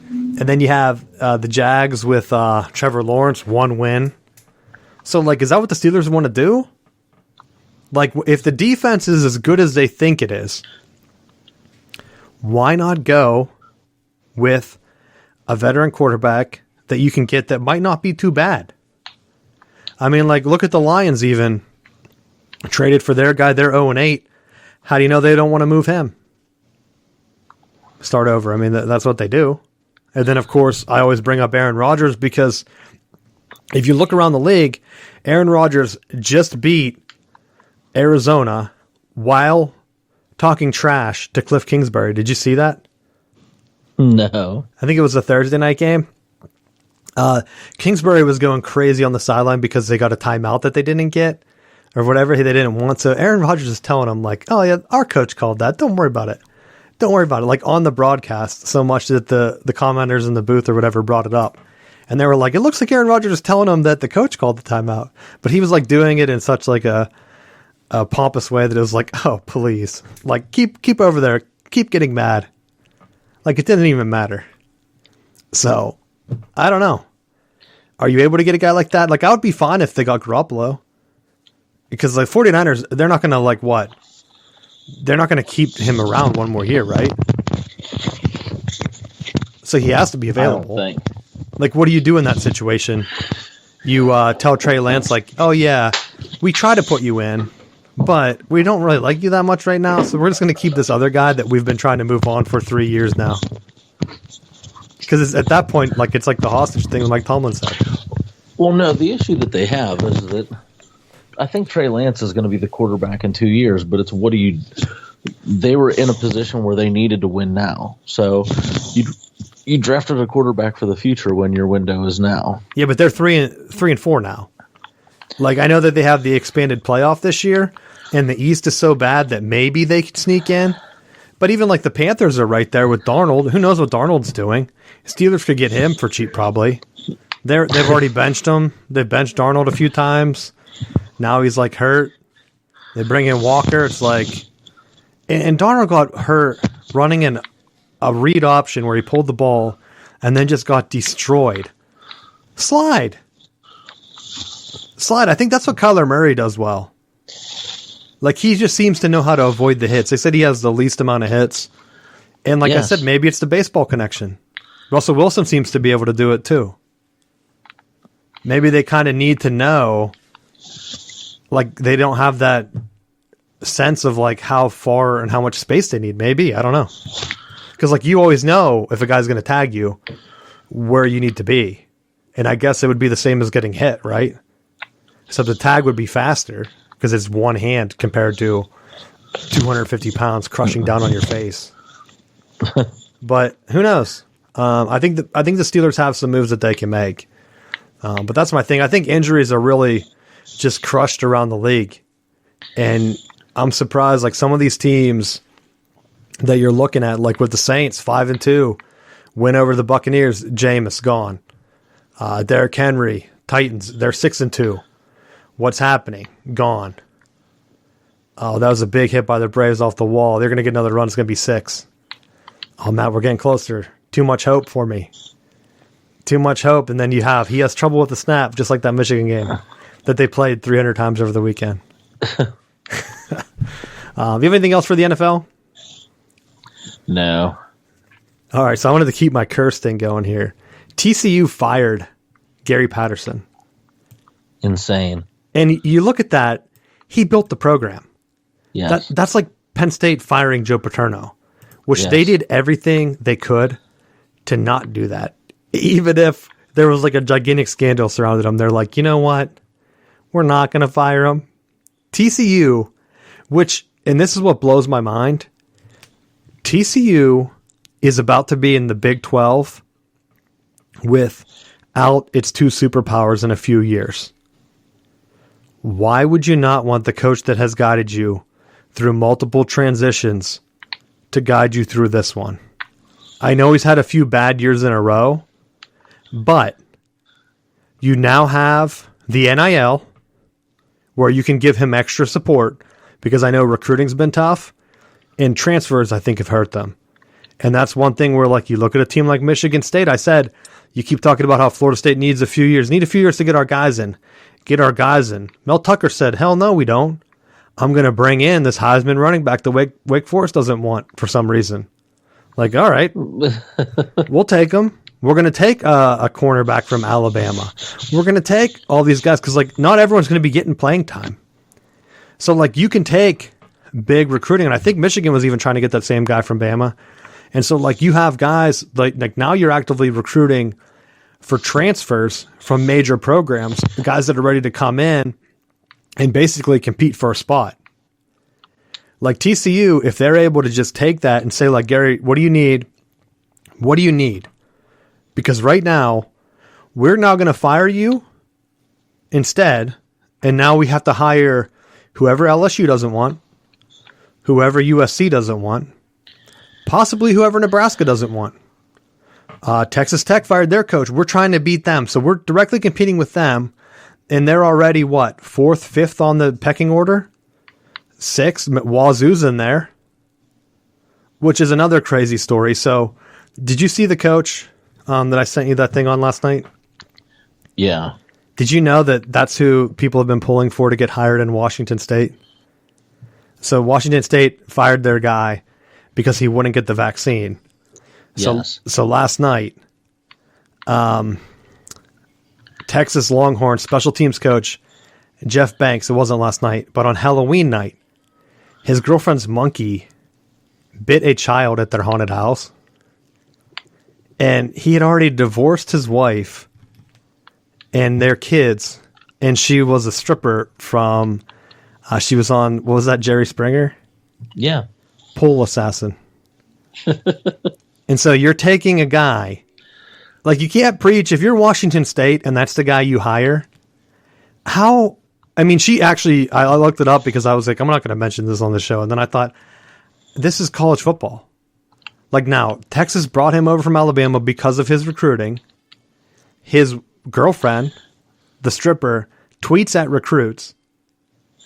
And then you have the Jags with Trevor Lawrence, 1 win. So, like, is that what the Steelers want to do? Like, if the defense is as good as they think it is, why not go with a veteran quarterback that you can get that might not be too bad? I mean, like, look at the Lions even. Traded for their guy. They're 0-8. How do you know they don't want to move him? Start over. I mean, that's what they do. And then, of course, I always bring up Aaron Rodgers because if you look around the league, Aaron Rodgers just beat Arizona while talking trash to Cliff Kingsbury. Did you see that? No. I think it was a Thursday night game. Kingsbury was going crazy on the sideline because they got a timeout that they didn't get or whatever they didn't want. So Aaron Rodgers is telling him, like, oh, yeah, our coach called that. Don't worry about it. Don't worry about it. Like, on the broadcast, so much that the commenters in the booth or whatever brought it up. And they were like, it looks like Aaron Rodgers is telling him that the coach called the timeout. But he was, like, doing it in such, like, a pompous way that it was like, oh, please. Like, keep over there. Keep getting mad. Like, it didn't even matter. So, I don't know. Are you able to get a guy like that? Like, I would be fine if they got Garoppolo. Because, like, 49ers, they're not going to, like, what? they're not going to keep him around one more year, right? So he has to be available. I don't think. Like, what do you do in that situation? You tell Trey Lance, like, oh, yeah, we try to put you in, but we don't really like you that much right now, so we're just going to keep this other guy that we've been trying to move on for 3 years now. Because at that point, like, it's like the hostage thing Mike Tomlin said. Well, no, the issue that they have is that I think Trey Lance is going to be the quarterback in 2 years, but it's what do you – they were in a position where they needed to win now. So you drafted a quarterback for the future when your window is now. Yeah, but they're 3-4 now. Like, I know that they have the expanded playoff this year, and the East is so bad that maybe they could sneak in. But even, like, the Panthers are right there with Darnold. Who knows what Darnold's doing? Steelers could get him for cheap, probably. They've already benched him. They've benched Darnold a few times. Now he's, like, hurt. They bring in Walker. It's like... And Darnold got hurt running in a read option where he pulled the ball and then just got destroyed. Slide. I think that's what Kyler Murray does well. Like, he just seems to know how to avoid the hits. They said he has the least amount of hits. And like I said, maybe it's the baseball connection. Russell Wilson seems to be able to do it too. Maybe they kind of need to know, like, they don't have that sense of, like, how far and how much space they need. Maybe. I don't know. Because, like, you always know if a guy's going to tag you where you need to be. And I guess it would be the same as getting hit, right? Except the tag would be faster because it's one hand compared to 250 pounds crushing down on your face. But who knows? I think the Steelers have some moves that they can make. But that's my thing. I think injuries are really just crushed around the league. And I'm surprised, like, some of these teams that you're looking at, like with the Saints, 5-2, win over the Buccaneers, Jameis gone. Derrick Henry, Titans, they're 6-2. What's happening? Gone. Oh, that was a big hit by the Braves off the wall. They're going to get another run. It's going to be 6. Oh, Matt, we're getting closer. Too much hope for me. Too much hope. And then he has trouble with the snap, just like that Michigan game that they played 300 times over the weekend. Do you have anything else for the NFL? No. All right, so I wanted to keep my curse thing going here. TCU fired Gary Patterson. Insane. And you look at that, he built the program. Yes. That's like Penn State firing Joe Paterno, which they did everything they could to not do that. Even if there was like a gigantic scandal surrounding him, they're like, you know what? We're not going to fire him. TCU, and this is what blows my mind, TCU is about to be in the Big 12 without its 2 superpowers in a few years. Why would you not want the coach that has guided you through multiple transitions to guide you through this one? I know he's had a few bad years in a row, but you now have the NIL where you can give him extra support because I know recruiting's been tough and transfers, I think, have hurt them. And that's one thing where, like, you look at a team like Michigan State. I said, you keep talking about how Florida State needs a few years. Need a few years to get our guys in. Mel Tucker said, hell no, we don't. I'm going to bring in this Heisman running back that Wake Forest doesn't want for some reason. Like, all right, we'll take him. We're going to take a cornerback from Alabama. We're going to take all these guys because, like, not everyone's going to be getting playing time. So, like, you can take big recruiting. And I think Michigan was even trying to get that same guy from Bama. And so, like, you have guys, like now you're actively recruiting for transfers from major programs, the guys that are ready to come in and basically compete for a spot. Like TCU, if they're able to just take that and say, like, Gary, what do you need? What do you need? Because right now, we're now going to fire you instead, and now we have to hire whoever LSU doesn't want, whoever USC doesn't want, possibly whoever Nebraska doesn't want. Texas Tech fired their coach. We're trying to beat them. So we're directly competing with them. And they're already, 4th, 5th on the pecking order? 6th. Wazoo's in there. Which is another crazy story. So did you see the coach that I sent you that thing on last night? Yeah. Did you know that that's who people have been pulling for to get hired in Washington State? So Washington State fired their guy because he wouldn't get the vaccine. So last night, Texas Longhorns special teams coach Jeff Banks, it wasn't last night, but on Halloween night, his girlfriend's monkey bit a child at their haunted house. And he had already divorced his wife and their kids. And she was a stripper from, she was on, what was that, Jerry Springer? Yeah. Pole assassin. And so you're taking a guy, like you can't preach, if you're Washington State and that's the guy you hire, how, I mean, she actually, I looked it up because I was like, I'm not going to mention this on the show. And then I thought, this is college football. Like now, Texas brought him over from Alabama because of his recruiting. His girlfriend, the stripper, tweets at recruits.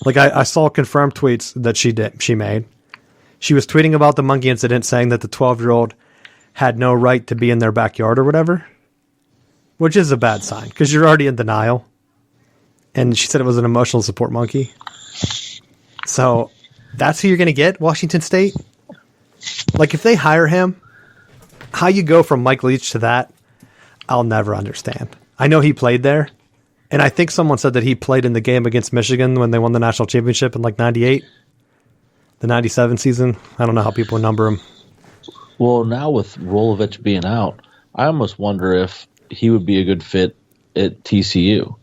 Like I saw confirmed tweets that she made. She was tweeting about the monkey incident, saying that the 12-year-old had no right to be in their backyard or whatever, which is a bad sign because you're already in denial. And she said it was an emotional support monkey. So that's who you're going to get, Washington State? Like if they hire him, how you go from Mike Leach to that, I'll never understand. I know he played there. And I think someone said that he played in the game against Michigan when they won the national championship in like 98, the 97 season. I don't know how people number him. Well, now with Rolovich being out, I almost wonder if he would be a good fit at TCU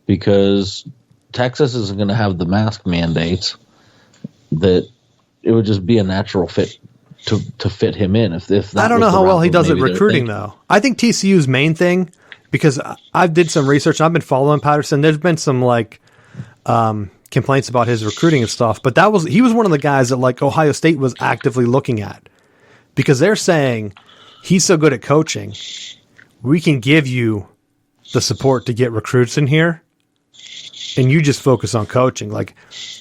because Texas isn't going to have the mask mandates that it would just be a natural fit to fit him in. If that I don't know was the how well route he does that at maybe they're recruiting, thinking. though. I think TCU's main thing, because I did some research, and I've been following Patterson. There's been some like complaints about his recruiting and stuff, but he was one of the guys that like Ohio State was actively looking at because they're saying he's so good at coaching, we can give you the support to get recruits in here, and you just focus on coaching. Like,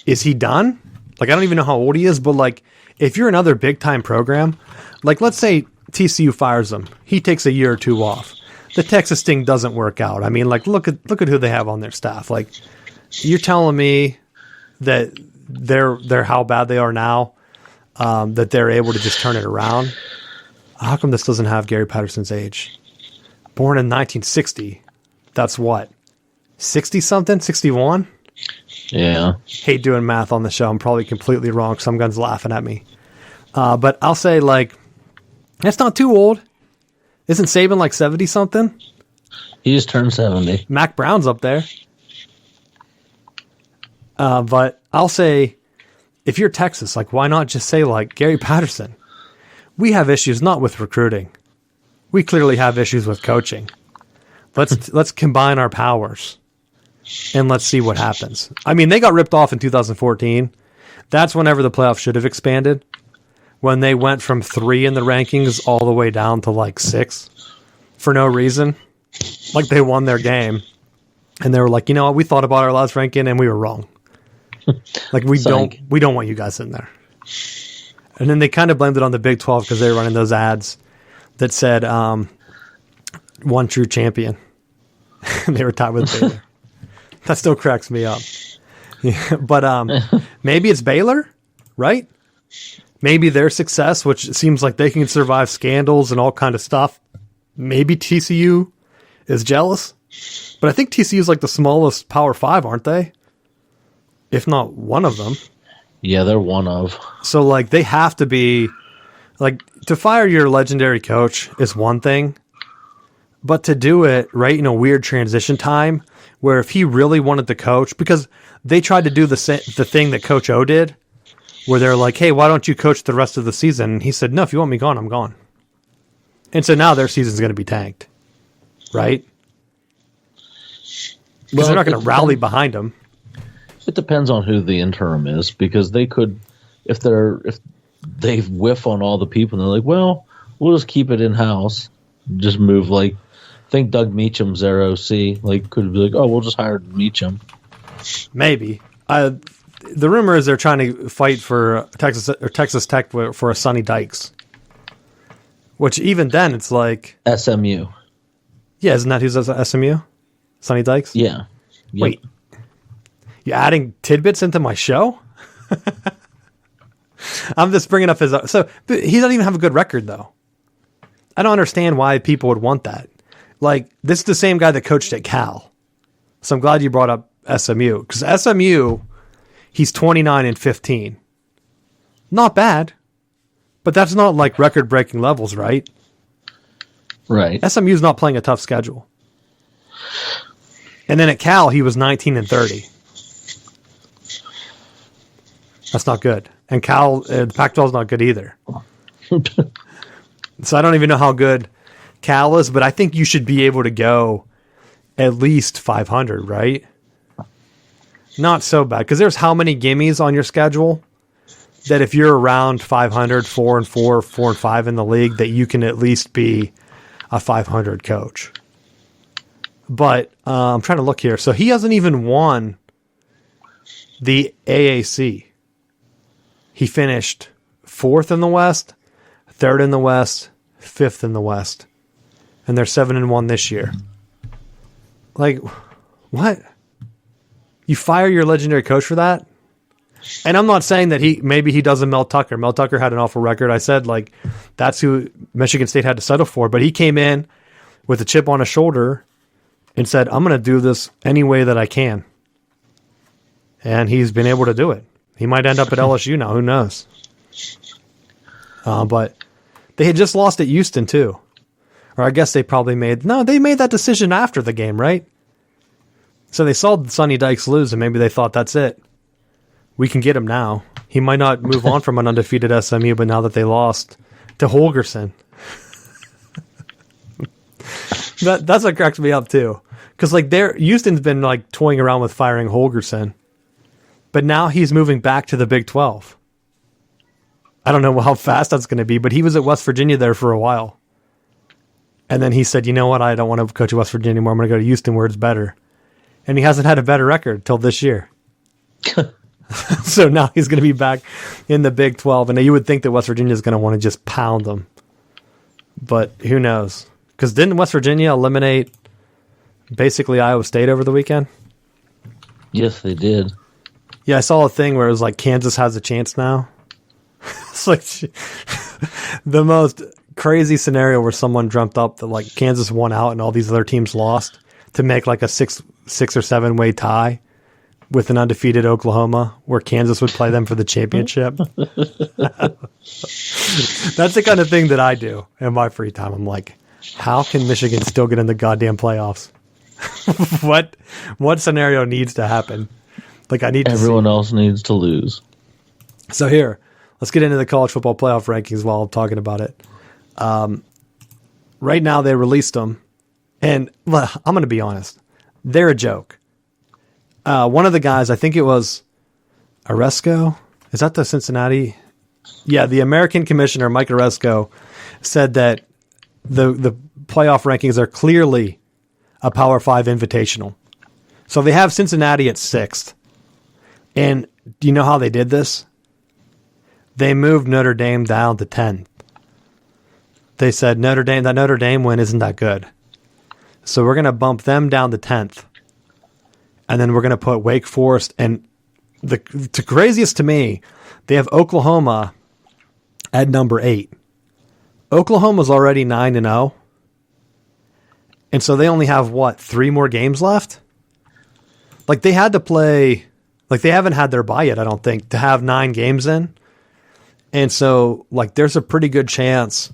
is he done? Like, I don't even know how old he is, but like, if you're another big time program, like let's say TCU fires him, he takes a year or two off. The Texas thing doesn't work out. I mean, like, look at who they have on their staff. Like, you're telling me that they're how bad they are now, that they're able to just turn it around. How come this doesn't have Gary Patterson's age? Born in 1960. That's what? 60 something? 61? Yeah. Hate doing math on the show. I'm probably completely wrong. Some gun's laughing at me. But I'll say, like, that's not too old. Isn't Saban like 70 something? He just turned 70. Mac Brown's up there. But I'll say, if you're Texas, like, why not just say, like, Gary Patterson, we have issues not with recruiting. We clearly have issues with coaching. Let's combine our powers and let's see what happens. I mean, they got ripped off in 2014. That's whenever the playoffs should have expanded. When they went from 3 in the rankings all the way down to like 6 for no reason. Like they won their game and they were like, you know what? We thought about our last ranking and we were wrong. Like we don't want you guys in there. And then they kind of blamed it on the Big 12 because they were running those ads that said, one true champion. And they were tied with Baylor. That still cracks me up. Yeah, but maybe it's Baylor, right? Maybe their success, which seems like they can survive scandals and all kind of stuff. Maybe TCU is jealous. But I think TCU is like the smallest Power 5, aren't they? If not one of them. Yeah, they're one of. So, like, they have to be... Like, to fire your legendary coach is one thing. But to do it, right, in a weird transition time, where if he really wanted to coach... Because they tried to do the thing that Coach O did, where they're like, hey, why don't you coach the rest of the season? And he said, no, if you want me gone, I'm gone. And so now their season's going to be tanked, right? Because they're not going to rally behind him. It depends on who the interim is, because they could, if they whiff on all the people, and they're like, well, we'll just keep it in-house, just move, like, think Doug Meacham's their OC, like, could be like, oh, we'll just hire Meacham. Maybe. The rumor is they're trying to fight for Texas Tech for a Sonny Dykes. Which even then, it's like... SMU. Yeah, isn't that who's at SMU? Sonny Dykes? Yeah. Yep. Wait. You adding tidbits into my show? I'm just bringing up his. So but he doesn't even have a good record, though. I don't understand why people would want that. Like, this is the same guy that coached at Cal. So I'm glad you brought up SMU. Because SMU, he's 29-15. Not bad. But that's not like record-breaking levels, right? Right. SMU's not playing a tough schedule. And then at Cal, he was 19-30. That's not good. And Cal, the Pac-12 is not good either. So I don't even know how good Cal is, but I think you should be able to go at least 500, right? Not so bad, because there's how many gimmies on your schedule that if you're around 500, 4-4, 4-5 in the league, that you can at least be a 500 coach. But I'm trying to look here. So he hasn't even won the AAC. He finished 4th in the West, 3rd in the West, 5th in the West. And they're 7-1 this year. Like, what? You fire your legendary coach for that? And I'm not saying that maybe he doesn't Mel Tucker. Mel Tucker had an awful record. I said, like, that's who Michigan State had to settle for. But he came in with a chip on his shoulder and said, I'm going to do this any way that I can. And he's been able to do it. He might end up at LSU now. Who knows? But they had just lost at Houston, too. Or I guess they made that decision after the game, right? So they saw Sonny Dykes lose, and maybe they thought, that's it. We can get him now. He might not move on from an undefeated SMU, but now that they lost to Holgerson. That's what cracks me up, too. Because like Houston's been like toying around with firing Holgerson. But now he's moving back to the Big 12. I don't know how fast that's going to be, but he was at West Virginia there for a while. And then he said, you know what, I don't want to coach at West Virginia anymore. I'm going to go to Houston where it's better. And he hasn't had a better record till this year. So now he's going to be back in the Big 12. And you would think that West Virginia is going to want to just pound them. But who knows? Because didn't West Virginia eliminate basically Iowa State over the weekend? Yes, they did. Yeah, I saw a thing where it was like Kansas has a chance now. It's like the most crazy scenario where someone dreamt up that like Kansas won out and all these other teams lost to make like a six or 7 way tie with an undefeated Oklahoma where Kansas would play them for the championship. That's the kind of thing that I do in my free time. I'm like, how can Michigan still get in the goddamn playoffs? What scenario needs to happen? Like I need to Everyone else needs to lose. So here, let's get into the college football playoff rankings while I'm talking about it. Right now they released them, and I'm going to be honest, they're a joke. One of the guys, I think it was Oresco. Is that the Cincinnati? Yeah, the American commissioner, Mike Oresco, said that the playoff rankings are clearly a Power 5 invitational. So they have Cincinnati at 6th. And do you know how they did this? They moved Notre Dame down to 10th. They said that Notre Dame win isn't that good. So we're going to bump them down to 10th. And then we're going to put Wake Forest. And the craziest to me, they have Oklahoma at number 8. Oklahoma's already 9-0. And so they only have, 3 more games left? Like, they had to play... Like, they haven't had their bye yet, I don't think, to have 9 games in. And so, like, there's a pretty good chance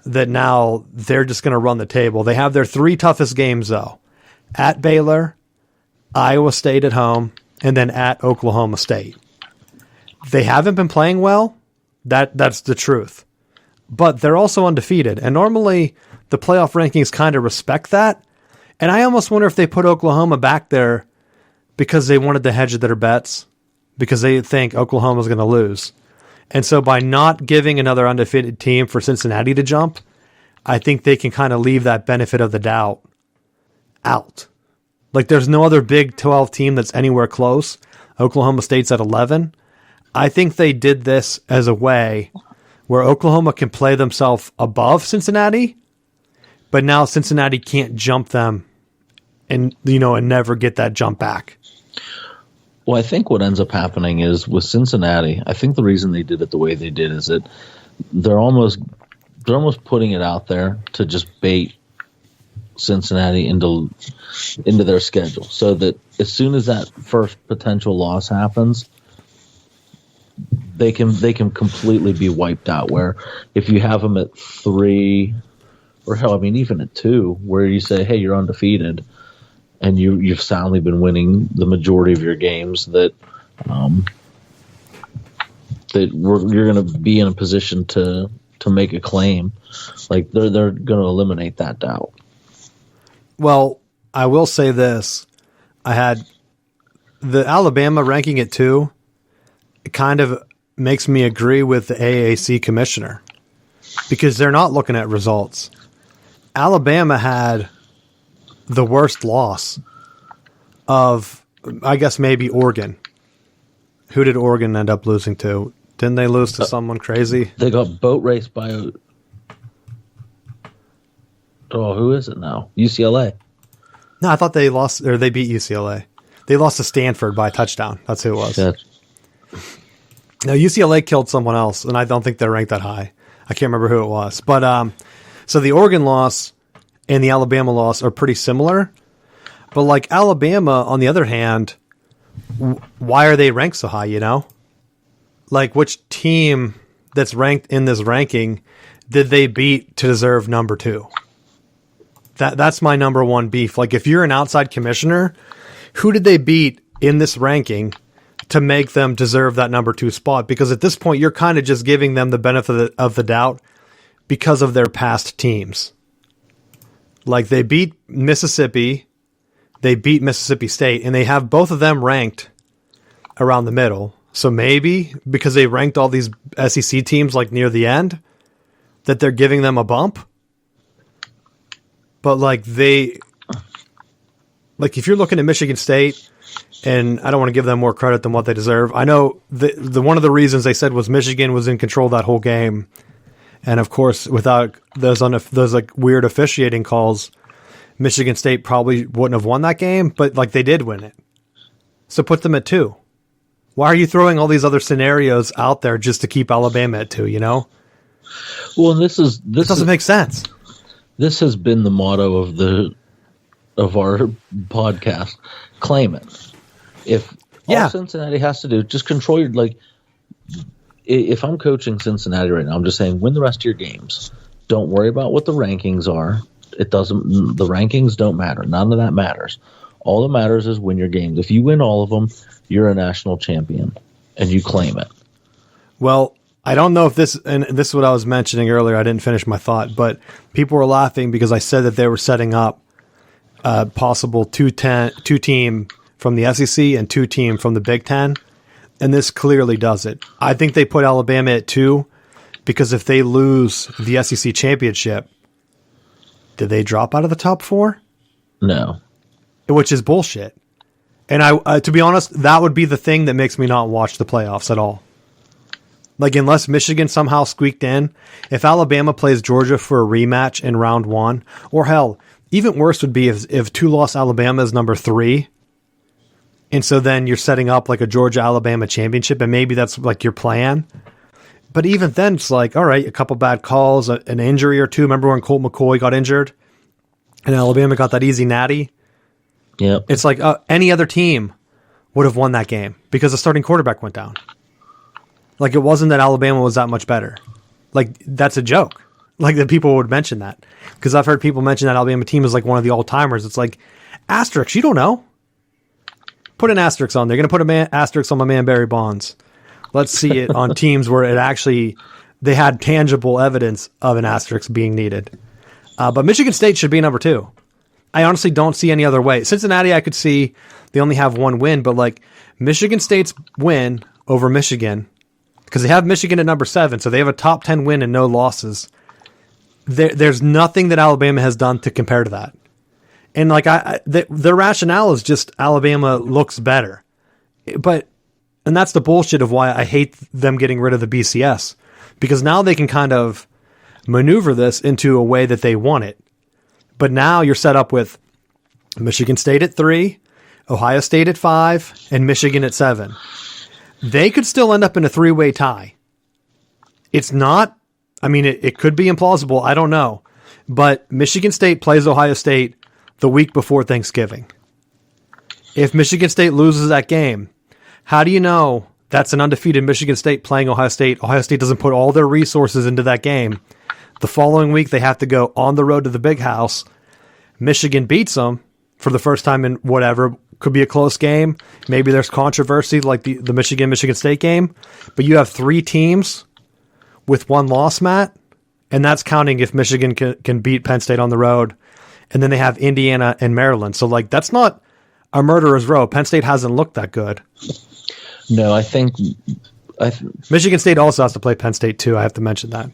that now they're just going to run the table. They have their 3 toughest games, though. At Baylor, Iowa State at home, and then at Oklahoma State. They haven't been playing well. That's the truth. But they're also undefeated. And normally, the playoff rankings kind of respect that. And I almost wonder if they put Oklahoma back there because they wanted to hedge their bets, because they think Oklahoma's going to lose. And so by not giving another undefeated team for Cincinnati to jump, I think they can kind of leave that benefit of the doubt out. Like there's no other Big 12 team that's anywhere close. Oklahoma State's at 11. I think they did this as a way where Oklahoma can play themselves above Cincinnati, but now Cincinnati can't jump them and never get that jump back. Well, I think what ends up happening is with Cincinnati, I think the reason they did it the way they did is that they're almost putting it out there to just bait Cincinnati into their schedule, so that as soon as that first potential loss happens, they can completely be wiped out. Where if you have them at 3, or hell, I mean even at 2, where you say, hey, you're undefeated, and you've soundly been winning the majority of your games, that you're going to be in a position to make a claim. Like they're going to eliminate that doubt. Well, I will say this. I had the Alabama ranking at 2. It kind of makes me agree with the AAC commissioner because they're not looking at results. Alabama had the worst loss of, I guess, maybe Oregon. Who did Oregon end up losing to? Didn't they lose to someone crazy? They got boat raced by who is it now? UCLA. No, I thought they lost, or they beat UCLA. They lost to Stanford by a touchdown. That's who it was. Yeah. Now, UCLA killed someone else, and I don't think they're ranked that high. I can't remember who it was. But so the Oregon loss and the Alabama loss are pretty similar. But like Alabama, on the other hand, why are they ranked so high, you know? Like which team that's ranked in this ranking did they beat to deserve number 2? That's my number one beef. Like if you're an outside commissioner, who did they beat in this ranking to make them deserve that number 2 spot? Because at this point, you're kind of just giving them the benefit of the doubt because of their past teams. Like they beat Mississippi, they beat Mississippi State, and they have both of them ranked around the middle. So maybe because they ranked all these SEC teams like near the end, that they're giving them a bump. But if you're looking at Michigan State, and I don't want to give them more credit than what they deserve. I know the one of the reasons they said was Michigan was in control that whole game. And of course, without those like weird officiating calls, Michigan State probably wouldn't have won that game, but like they did win it. So put them at 2. Why are you throwing all these other scenarios out there just to keep Alabama at 2, you know? Well, this doesn't make sense. This has been the motto of our podcast. Claim it. If all Cincinnati has to do, just control your, like, if I'm coaching Cincinnati right now, I'm just saying win the rest of your games. Don't worry about what the rankings are. The rankings don't matter. None of that matters. All that matters is win your games. If you win all of them, you're a national champion and you claim it. Well, I don't know if this is what I was mentioning earlier. I didn't finish my thought, but people were laughing because I said that they were setting up a possible 2 team from the SEC and 2 team from the Big Ten. And this clearly does it. I think they put Alabama at 2 because if they lose the SEC championship, did they drop out of the top 4? No. Which is bullshit. And I to be honest, that would be the thing that makes me not watch the playoffs at all. Like, unless Michigan somehow squeaked in, if Alabama plays Georgia for a rematch in round 1, or hell, even worse would be if 2-loss Alabama is number 3, and so then you're setting up like a Georgia-Alabama championship, and maybe that's like your plan. But even then, it's like, all right, a couple bad calls, an injury or two. Remember when Colt McCoy got injured and Alabama got that easy natty? Yep. It's like any other team would have won that game because the starting quarterback went down. Like, it wasn't that Alabama was that much better. Like, that's a joke. Like, that people would mention that. Because I've heard people mention that Alabama team is like one of the all-timers. It's like, asterisk, you don't know. Put an asterisk on. They're going to put an asterisk on my man Barry Bonds. Let's see it on teams where it actually, they had tangible evidence of an asterisk being needed. But Michigan State should be number 2. I honestly don't see any other way. Cincinnati, I could see they only have 1 win, but like Michigan State's win over Michigan, because they have Michigan at number 7, so they have a top 10 win and no losses. There's nothing that Alabama has done to compare to that. And like their rationale is just Alabama looks better. And that's the bullshit of why I hate them getting rid of the BCS, because now they can kind of maneuver this into a way that they want it. But now you're set up with Michigan State at 3, Ohio State at 5, and Michigan at 7. They could still end up in a 3-way tie. It's not, I mean, it could be implausible. I don't know. But Michigan State plays Ohio State the week before Thanksgiving. If Michigan State loses that game, how do you know that's an undefeated Michigan State playing Ohio State? Ohio State doesn't put all their resources into that game. The following week, they have to go on the road to the Big House. Michigan beats them for the first time in whatever. Could be a close game. Maybe there's controversy like the Michigan State game. But you have 3 teams with 1 loss, Matt. And that's counting if Michigan can beat Penn State on the road. And then they have Indiana and Maryland. So, like, that's not a murderer's row. Penn State hasn't looked that good. No, I think Michigan State also has to play Penn State, too. I have to mention that.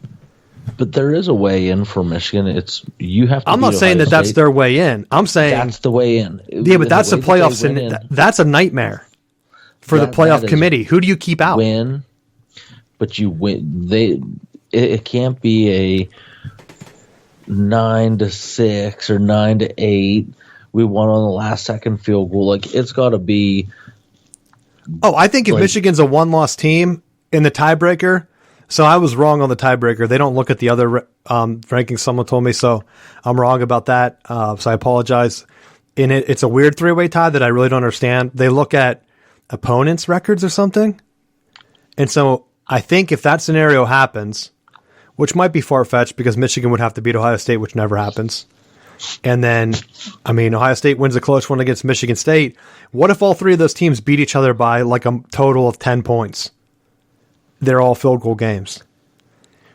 But there is a way in for Michigan. You have to. I'm not saying that that's their way in. I'm saying that's the way in. Yeah, but that's a playoff. That's a nightmare for the playoff committee. Who do you keep out? Win, but you win. It can't be a 9-6 or 9-8. We won on the last second field goal. Like, it's got to be. Oh, I think if Michigan's a 1-loss team in the tiebreaker. So I was wrong on the tiebreaker. They don't look at the other rankings. Someone told me, so I'm wrong about that. So I apologize. It's a weird 3-way tie that I really don't understand. They look at opponents' records or something. And so I think if that scenario happens, which might be far-fetched because Michigan would have to beat Ohio State, which never happens. And then, I mean, Ohio State wins a close one against Michigan State. What if all 3 of those teams beat each other by like a total of 10 points? They're all field goal games.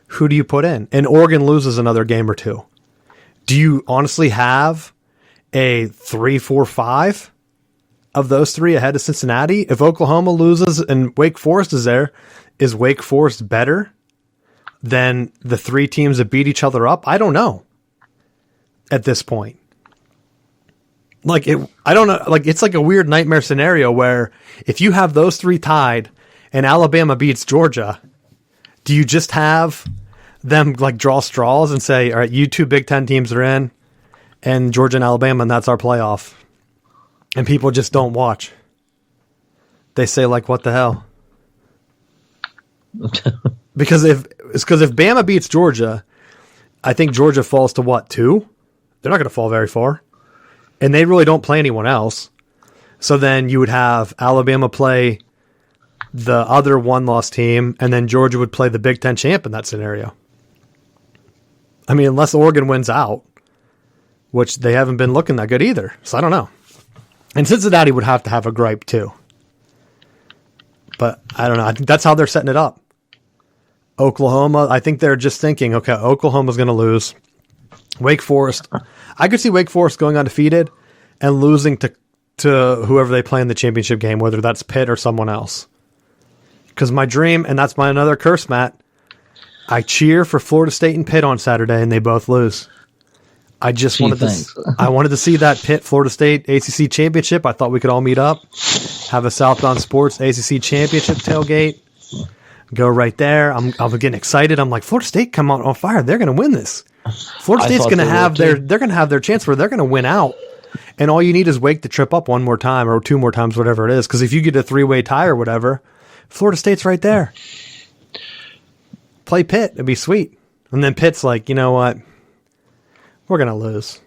Who do you put in? And Oregon loses another game or 2. Do you honestly have a 3, 4, 5 of those 3 ahead of Cincinnati? If Oklahoma loses and Wake Forest is there, is Wake Forest better than the 3 teams that beat each other up? I don't know at this point. I don't know. Like, it's like a weird nightmare scenario where if you have those 3 tied and Alabama beats Georgia, do you just have them like draw straws and say, all right, you 2 Big Ten teams are in and Georgia and Alabama, and that's our playoff? And people just don't watch. They say, like, what the hell? Because if Bama beats Georgia, I think Georgia falls to what, 2? They're not going to fall very far. And they really don't play anyone else. So then you would have Alabama play the other 1-loss team, and then Georgia would play the Big Ten champ in that scenario. I mean, unless Oregon wins out, which they haven't been looking that good either. So I don't know. And Cincinnati would have to have a gripe too. But I don't know. I think that's how they're setting it up. Oklahoma, I think they're just thinking, okay, Oklahoma's going to lose. Wake Forest, I could see Wake Forest going undefeated and losing to whoever they play in the championship game, whether that's Pitt or someone else. Because my dream, and that's my another curse, Matt, I cheer for Florida State and Pitt on Saturday, and they both lose. I just wanted to see that Pitt Florida State ACC championship. I thought we could all meet up, have a Southbound Sports ACC championship tailgate, go right there. I'm getting excited. I'm like, Florida State come on fire. They're going to win this. Florida State's going to have they're going to have their chance where they're going to win out. And all you need is Wake to trip up one more time or 2 more times, whatever it is. Because if you get a 3-way tie or whatever, Florida State's right there. Play Pitt. It'd be sweet. And then Pitt's like, you know what? We're going to lose.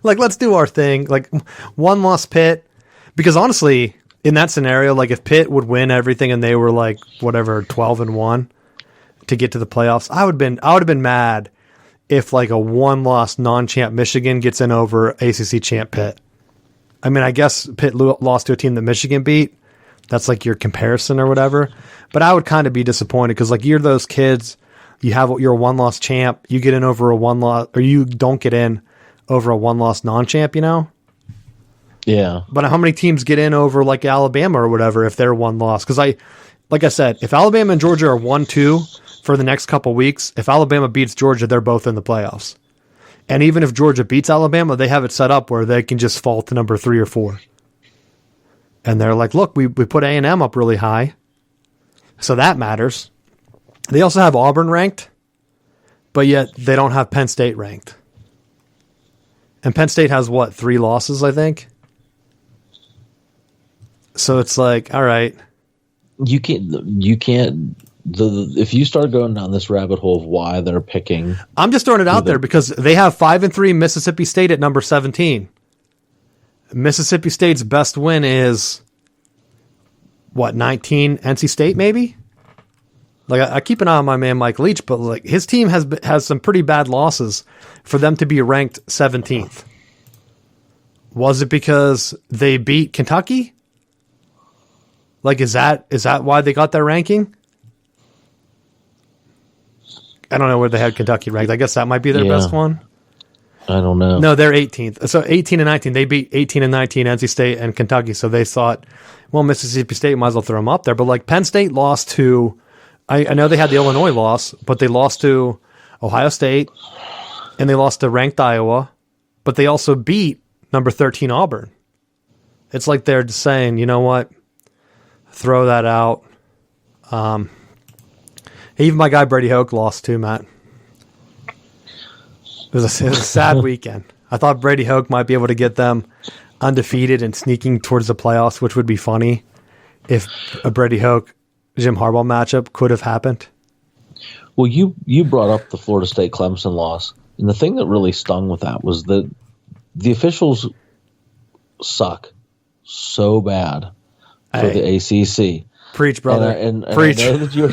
Like, let's do our thing. Like, 1-loss Pitt. Because honestly, in that scenario, like if Pitt would win everything and they were like, whatever, 12-1 to get to the playoffs, I would have been mad if like a 1-loss non-champ Michigan gets in over ACC champ Pitt. I mean, I guess Pitt lost to a team that Michigan beat. That's like your comparison or whatever. But I would kind of be disappointed because like you're those kids, you're a 1-loss champ, you get in over a 1-loss, or you don't get in over a 1-loss non-champ, you know? Yeah. But how many teams get in over like Alabama or whatever if they're 1-loss? Because like I said, if Alabama and Georgia are 1-2 for the next couple weeks, if Alabama beats Georgia, they're both in the playoffs. And even if Georgia beats Alabama, they have it set up where they can just fall to number 3 or 4. And they're like, look, we put A&M up really high. So that matters. They also have Auburn ranked, but yet they don't have Penn State ranked. And Penn State has, 3 losses, I think? So it's like, all right. You can't. If you start going down this rabbit hole of why they're picking, I'm just throwing it out there because they have 5-3 Mississippi State at number 17. Mississippi State's best win is what, 19 NC State maybe? Like I keep an eye on my man Mike Leach, but like his team has some pretty bad losses for them to be ranked 17th. Was it because they beat Kentucky? Like is that why they got their ranking? I don't know where they had Kentucky ranked. I guess that might be their best one. I don't know. No, they're 18th. So 18 and 19. They beat 18 and 19 NC State and Kentucky. So they thought, well, Mississippi State might as well throw them up there. But like Penn State lost to, I know they had the Illinois loss, but they lost to Ohio State and they lost to ranked Iowa. But they also beat number 13 Auburn. It's like they're just saying, you know what? Throw that out. Even my guy Brady Hoke lost too, Matt. It was a sad weekend. I thought Brady Hoke might be able to get them undefeated and sneaking towards the playoffs, which would be funny if a Brady Hoke Jim Harbaugh matchup could have happened. Well, you brought up the Florida State Clemson loss, and the thing that really stung with that was that the officials suck so bad for the ACC. Preach, brother. And Preach. I know that you're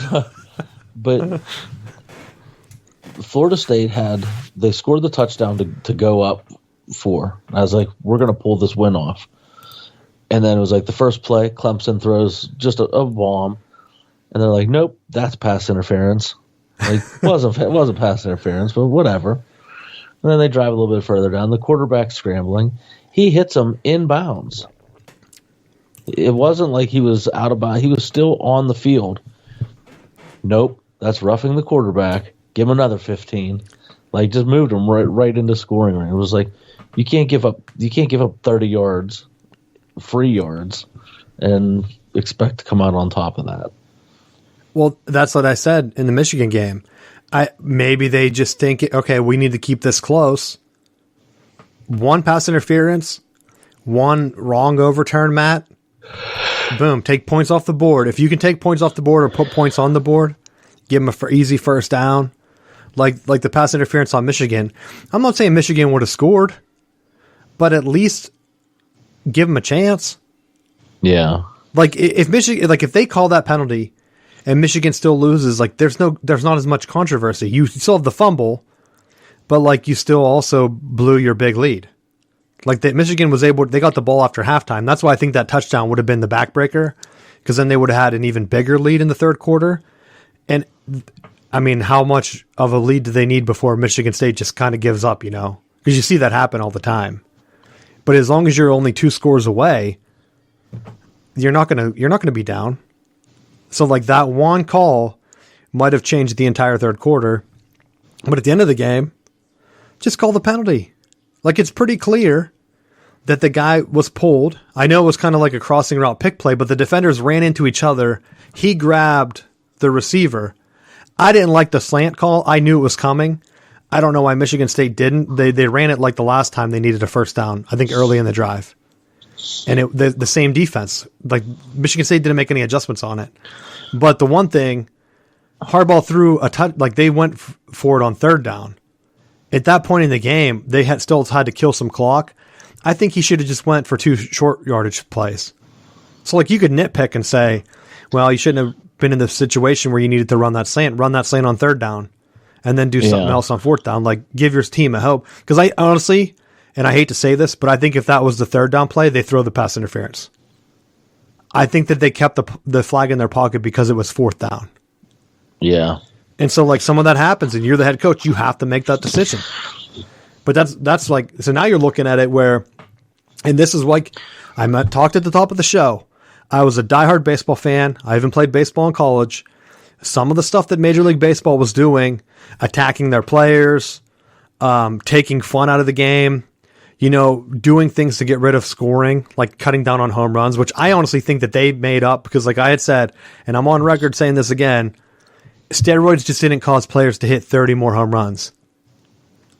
but Florida State they scored the touchdown to go up 4. I was like, we're going to pull this win off. And then it was like the first play, Clemson throws just a bomb. And they're like, nope, that's pass interference. Like, it wasn't pass interference, but whatever. And then they drive a little bit further down. The quarterback scrambling. He hits him in bounds. It wasn't like he was out of bounds. He was still on the field. Nope, that's roughing the quarterback. Give him another 15. Like, just moved him right into scoring range. It was like you can't give up 30 yards, free yards, and expect to come out on top of that. Well, that's what I said in the Michigan game. Maybe they just think, okay, we need to keep this close. One pass interference, one wrong overturn, Matt. Boom, take points off the board. If you can take points off the board or put points on the board, give them an easy first down. Like the pass interference on Michigan. I'm not saying Michigan would have scored, but at least give them a chance. Yeah. Like if they call that penalty and Michigan still loses, like there's not as much controversy. You still have the fumble, but like you still also blew your big lead. Like Michigan they got the ball after halftime. That's why I think that touchdown would have been the backbreaker, because then they would have had an even bigger lead in the third quarter. And I mean, how much of a lead do they need before Michigan State just kind of gives up, Because you see that happen all the time. But as long as you're only 2 scores away, you're not gonna be down. So like that one call might have changed the entire third quarter. But at the end of the game, just call the penalty. Like, it's pretty clear that the guy was pulled. I know it was kind of like a crossing route pick play, but the defenders ran into each other. He grabbed the receiver. I didn't like the slant call. I knew it was coming. I don't know why Michigan State didn't. They ran it like the last time they needed a first down, I think early in the drive. And the same defense. Like, Michigan State didn't make any adjustments on it. But the one thing, Harbaugh threw they went for it on third down. At that point in the game, they still had to kill some clock. I think he should have just went for 2 short yardage plays. So, like, you could nitpick and say, well, you shouldn't have been in the situation where you needed to run that slant on third down, and then do something else on fourth down. Like, give your team a help. Because I honestly, and I hate to say this, but I think if that was the third down play, they throw the pass interference. I think that they kept the flag in their pocket because it was fourth down. Yeah. And so, like, some of that happens, and you're the head coach. You have to make that decision. But that's like, so now you're looking at it where, and this is like, I talked at the top of the show. I was a diehard baseball fan. I even played baseball in college. Some of the stuff that Major League Baseball was doing, attacking their players, taking fun out of the game, doing things to get rid of scoring, like cutting down on home runs, which I honestly think that they made up because, like I had said, and I'm on record saying this again, steroids just didn't cause players to hit 30 more home runs.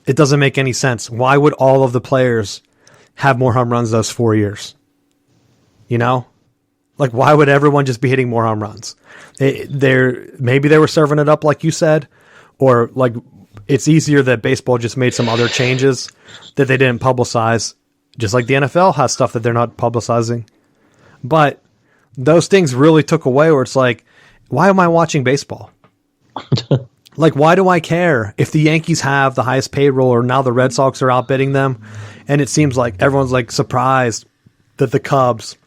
It doesn't make any sense. Why would all of the players have more home runs those 4 years? Like, why would everyone just be hitting more home runs? Maybe they were serving it up like you said, or like it's easier that baseball just made some other changes that they didn't publicize, just like the NFL has stuff that they're not publicizing. But those things really took away where it's like, why am I watching baseball? Like, why do I care if the Yankees have the highest payroll or now the Red Sox are outbidding them? And it seems like everyone's like surprised that the Cubs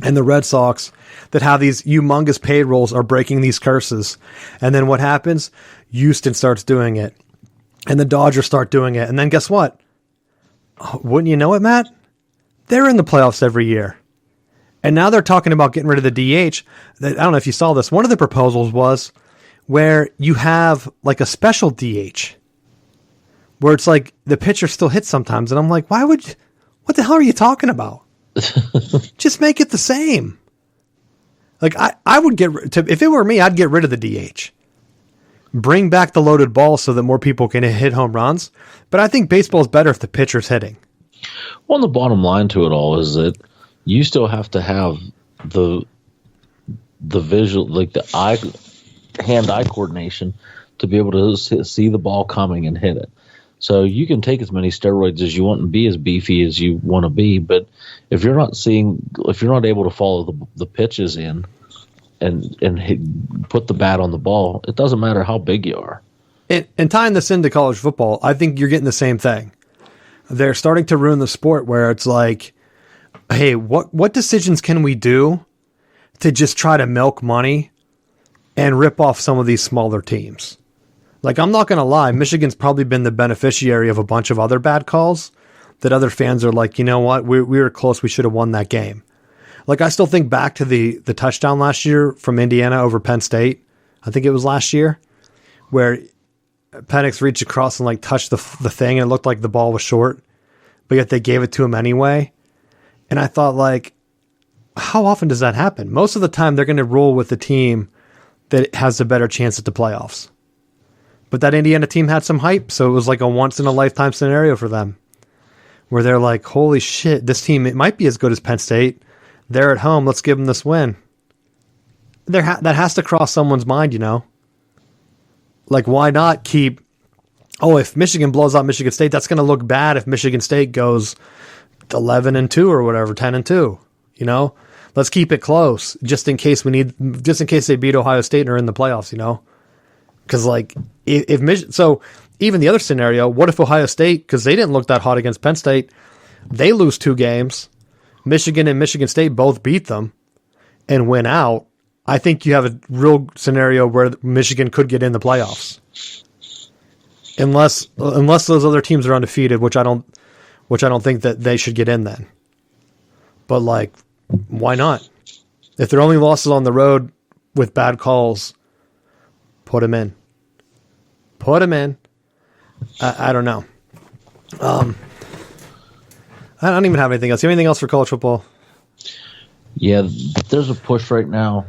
and the Red Sox that have these humongous payrolls are breaking these curses. And then what happens? Houston starts doing it. And the Dodgers start doing it. And then guess what? Wouldn't you know it, Matt? They're in the playoffs every year. And now they're talking about getting rid of the DH. I don't know if you saw this. One of the proposals was where you have like a special DH where it's like the pitcher still hits sometimes. And I'm like, what the hell are you talking about? Just make it the same. Like I would if it were me, I'd get rid of the DH. Bring back the loaded ball so that more people can hit home runs. But I think baseball is better if the pitcher's hitting. Well, the bottom line to it all is that you still have to have the visual, like the hand-eye coordination to be able to see the ball coming and hit it. So you can take as many steroids as you want and be as beefy as you want to be, but if you're not able to follow the pitches in and put the bat on the ball, it doesn't matter how big you are. And tying this into college football, I think you're getting the same thing. They're starting to ruin the sport where it's like, hey, what decisions can we do to just try to milk money and rip off some of these smaller teams? Like, I'm not going to lie, Michigan's probably been the beneficiary of a bunch of other bad calls that other fans are like, you know what, we were close, we should have won that game. Like, I still think back to the touchdown last year from Indiana over Penn State. I think it was last year, where Penix reached across and like touched the thing and it looked like the ball was short, but yet they gave it to him anyway. And I thought, like, how often does that happen? Most of the time they're going to roll with the team that has a better chance at the playoffs. But that Indiana team had some hype, so it was like a once-in-a-lifetime scenario for them, where they're like, holy shit, this team, it might be as good as Penn State. They're at home, let's give them this win. That has to cross someone's mind, you know? Like, why not keep... Oh, if Michigan blows out Michigan State, that's going to look bad if Michigan State goes 11-2 or whatever, 10-2, you know? Let's keep it close, just in case they beat Ohio State and are in the playoffs, you know? Because, like, so even the other scenario, what if Ohio State, because they didn't look that hot against Penn State, they lose 2 games, Michigan and Michigan State both beat them and win out, I think you have a real scenario where Michigan could get in the playoffs. Unless those other teams are undefeated, which I don't think that they should get in then. But, like, why not? If they're only losses on the road with bad calls, put them in. Put them in. I don't know. I don't even have anything else. You have anything else for college football? Yeah, there's a push right now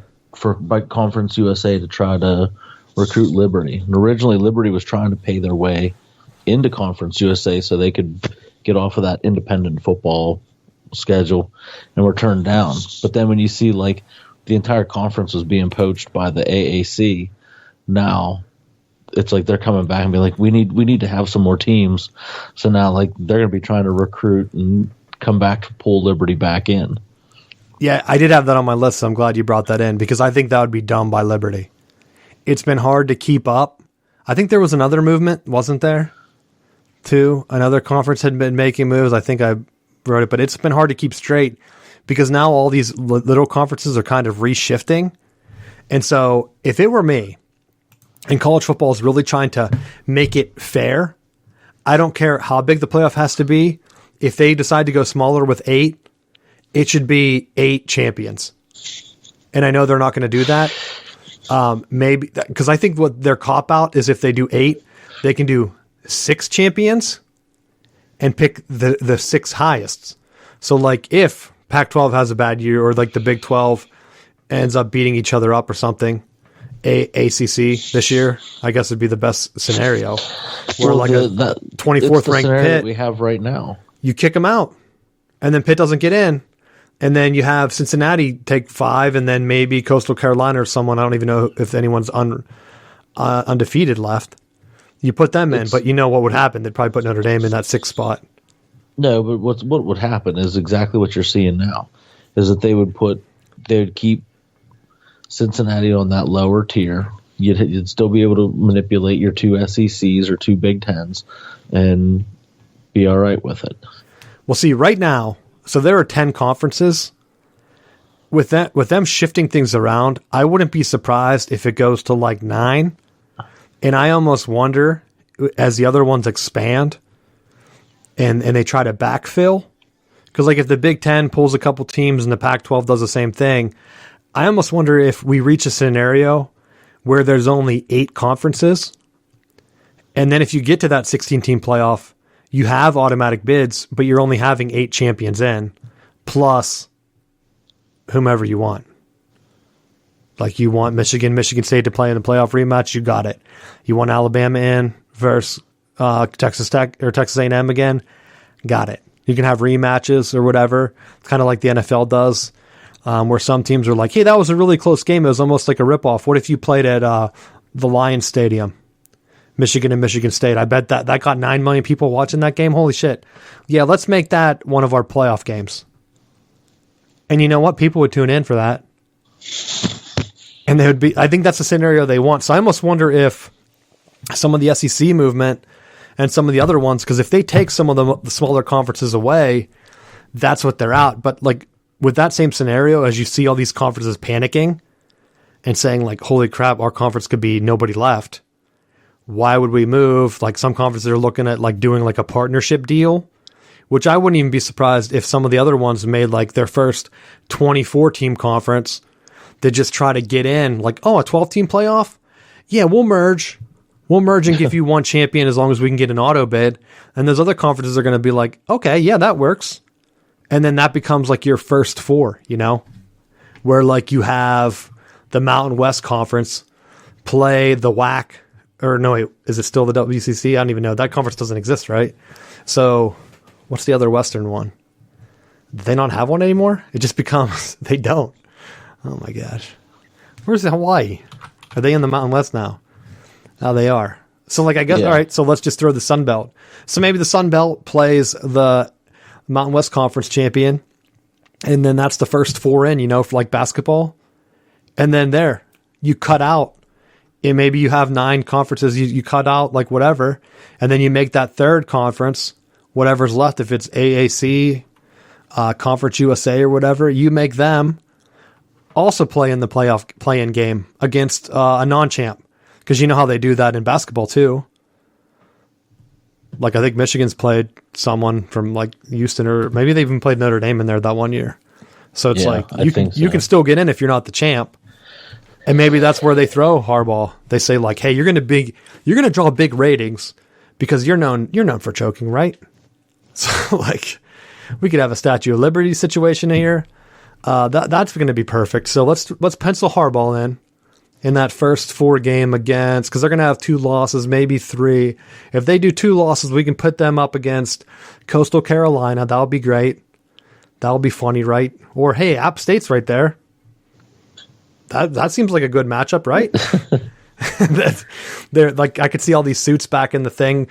by Conference USA to try to recruit Liberty. And originally, Liberty was trying to pay their way into Conference USA so they could get off of that independent football schedule, and were turned down. But then when you see, like, the entire conference was being poached by the AAC, now it's like they're coming back and be like, we need to have some more teams. So now, like, they're going to be trying to recruit and come back to pull Liberty back in. Yeah, I did have that on my list, so I'm glad you brought that in, because I think that would be dumb by Liberty. It's been hard to keep up. I think there was another movement, wasn't there? Too. Another conference had been making moves. I think I wrote it, but it's been hard to keep straight because now all these little conferences are kind of reshifting. And so if it were me, and college football is really trying to make it fair, I don't care how big the playoff has to be. If they decide to go smaller with 8, it should be 8 champions. And I know they're not going to do that. Maybe because I think what their cop out is if they do 8, they can do 6 champions and pick the 6 highest. So, like, if Pac-12 has a bad year, or like the Big 12 ends up beating each other up or something, ACC this year, I guess would be the best scenario. Where, like, a 24th ranked Pitt we have right now, you kick them out, and then Pitt doesn't get in, And then you have Cincinnati take 5, and then maybe Coastal Carolina or someone. I don't even know if anyone's undefeated left. You put them in, but you know what would happen? They'd probably put Notre Dame in that 6th spot. No, but what would happen is exactly what you're seeing now, is that they would keep Cincinnati on that lower tier. You'd still be able to manipulate your 2 SECs or 2 Big Tens and be all right with it. Well, see, right now, so there are 10 conferences. With them shifting things around, I wouldn't be surprised if it goes to like 9. And I almost wonder, as the other ones expand and they try to backfill, because like if the Big Ten pulls a couple teams and the Pac-12 does the same thing, I almost wonder if we reach a scenario where there's only 8 conferences. And then if you get to that 16-team playoff, you have automatic bids, but you're only having 8 champions in, plus whomever you want. Like you want Michigan State to play in the playoff rematch, you got it. You want Alabama in versus Texas Tech or Texas A&M again, got it. You can have rematches or whatever, kind of like the NFL does, where some teams are like, hey, that was a really close game. It was almost like a ripoff. What if you played at the Lions Stadium? Michigan and Michigan State. I bet that got 9 million people watching that game. Holy shit. Yeah, let's make that one of our playoff games. And you know what? People would tune in for that. And they would be, I think that's the scenario they want. So I almost wonder if some of the SEC movement and some of the other ones, because if they take some of the smaller conferences away, that's what they're out. But like with that same scenario, as you see all these conferences panicking and saying like, holy crap, our conference could be nobody left. Why would we move? Like some conferences are looking at like doing like a partnership deal, which I wouldn't even be surprised if some of the other ones made like their first 24-team conference. They just try to get in like, oh, a 12-team playoff? Yeah, we'll merge. We'll merge and give you one champion as long as we can get an auto bid. And those other conferences are going to be like, okay, yeah, that works. And then that becomes like your first 4, you know, where like you have the Mountain West Conference play the WAC. Or no, wait, is it still the WCC? I don't even know. That conference doesn't exist, right? So what's the other Western one? Do they not have one anymore? It just becomes, they don't. Oh my gosh. Where's Hawaii? Are they in the Mountain West now? Oh, they are. So like, I guess, yeah. All right, so let's just throw the Sun Belt. So maybe the Sun Belt plays the Mountain West Conference champion. And then that's the first 4 in, you know, for like basketball. And then there, you cut out. And maybe you have 9 conferences, you cut out like whatever, and then you make that third conference, whatever's left, if it's AAC, Conference USA or whatever, you make them also play in the play-in game against a non-champ. Because you know how they do that in basketball too. Like I think Michigan's played someone from like Houston, or maybe they even played Notre Dame in there that one year. So it's like you can still get in if you're not the champ. And maybe that's where they throw Harbaugh. They say like, "Hey, you're going to draw big ratings because you're known for choking, right?" So like, we could have a Statue of Liberty situation here. That's going to be perfect. So let's pencil Harbaugh in that first 4 game against, because they're going to have 2 losses, maybe 3. If they do 2 losses, we can put them up against Coastal Carolina. That'll be great. That'll be funny, right? Or hey, App State's right there. That seems like a good matchup, right? They're like, I could see all these suits back in the thing,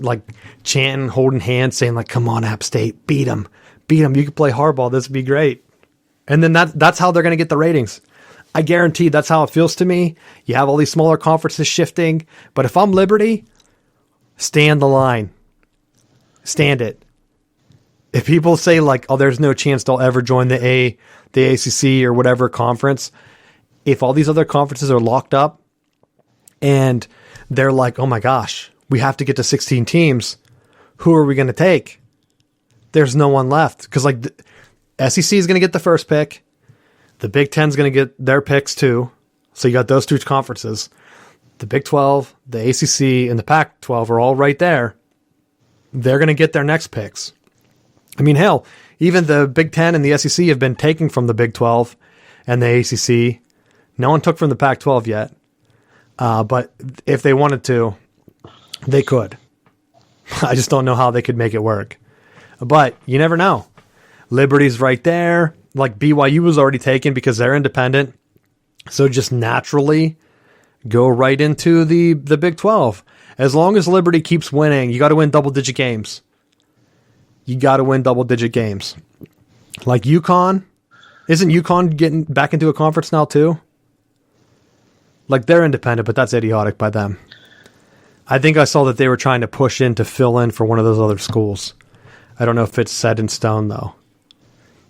like chanting, holding hands, saying like, "Come on, App State, beat them. You can play hardball. This would be great." And then that's how they're going to get the ratings. I guarantee that's how it feels to me. You have all these smaller conferences shifting, but if I'm Liberty, stand the line, stand it. If people say like, "Oh, there's no chance they'll ever join the ACC or whatever conference," if all these other conferences are locked up and they're like, "Oh my gosh, we have to get to 16 teams. Who are we going to take?" There's no one left. Because like the SEC is going to get the first pick. The Big Ten is going to get their picks too. So you got those 2 conferences. The Big 12, the ACC, and the Pac-12 are all right there. They're going to get their next picks. I mean, hell, even the Big Ten and the SEC have been taking from the Big 12 and the ACC. No one took from the Pac-12 yet. But if they wanted to, they could. I just don't know how they could make it work. But you never know. Liberty's right there. Like BYU was already taken because they're independent. So just naturally go right into the Big 12. As long as Liberty keeps winning, you got to win double-digit games. You got to win double-digit games. Like UConn. Isn't UConn getting back into a conference now too? Like they're independent, but that's idiotic by them. I think I saw that they were trying to push in to fill in for one of those other schools. I don't know if it's set in stone though.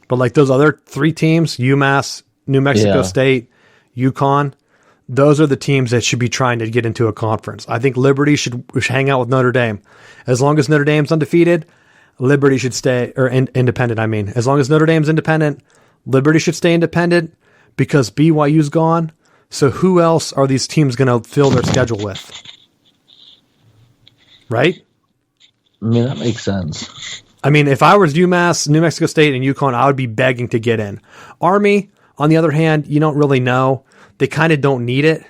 But like those other 3 teams, UMass, New Mexico State, UConn, those are the teams that should be trying to get into a conference. I think Liberty should hang out with Notre Dame. As long as Notre Dame's undefeated, Liberty should stay, or independent, I mean. As long as Notre Dame's independent, Liberty should stay independent because BYU's gone. So who else are these teams going to fill their schedule with? Right? I mean, that makes sense. I mean, if I was UMass, New Mexico State, and UConn, I would be begging to get in. Army, on the other hand, you don't really know. They kind of don't need it.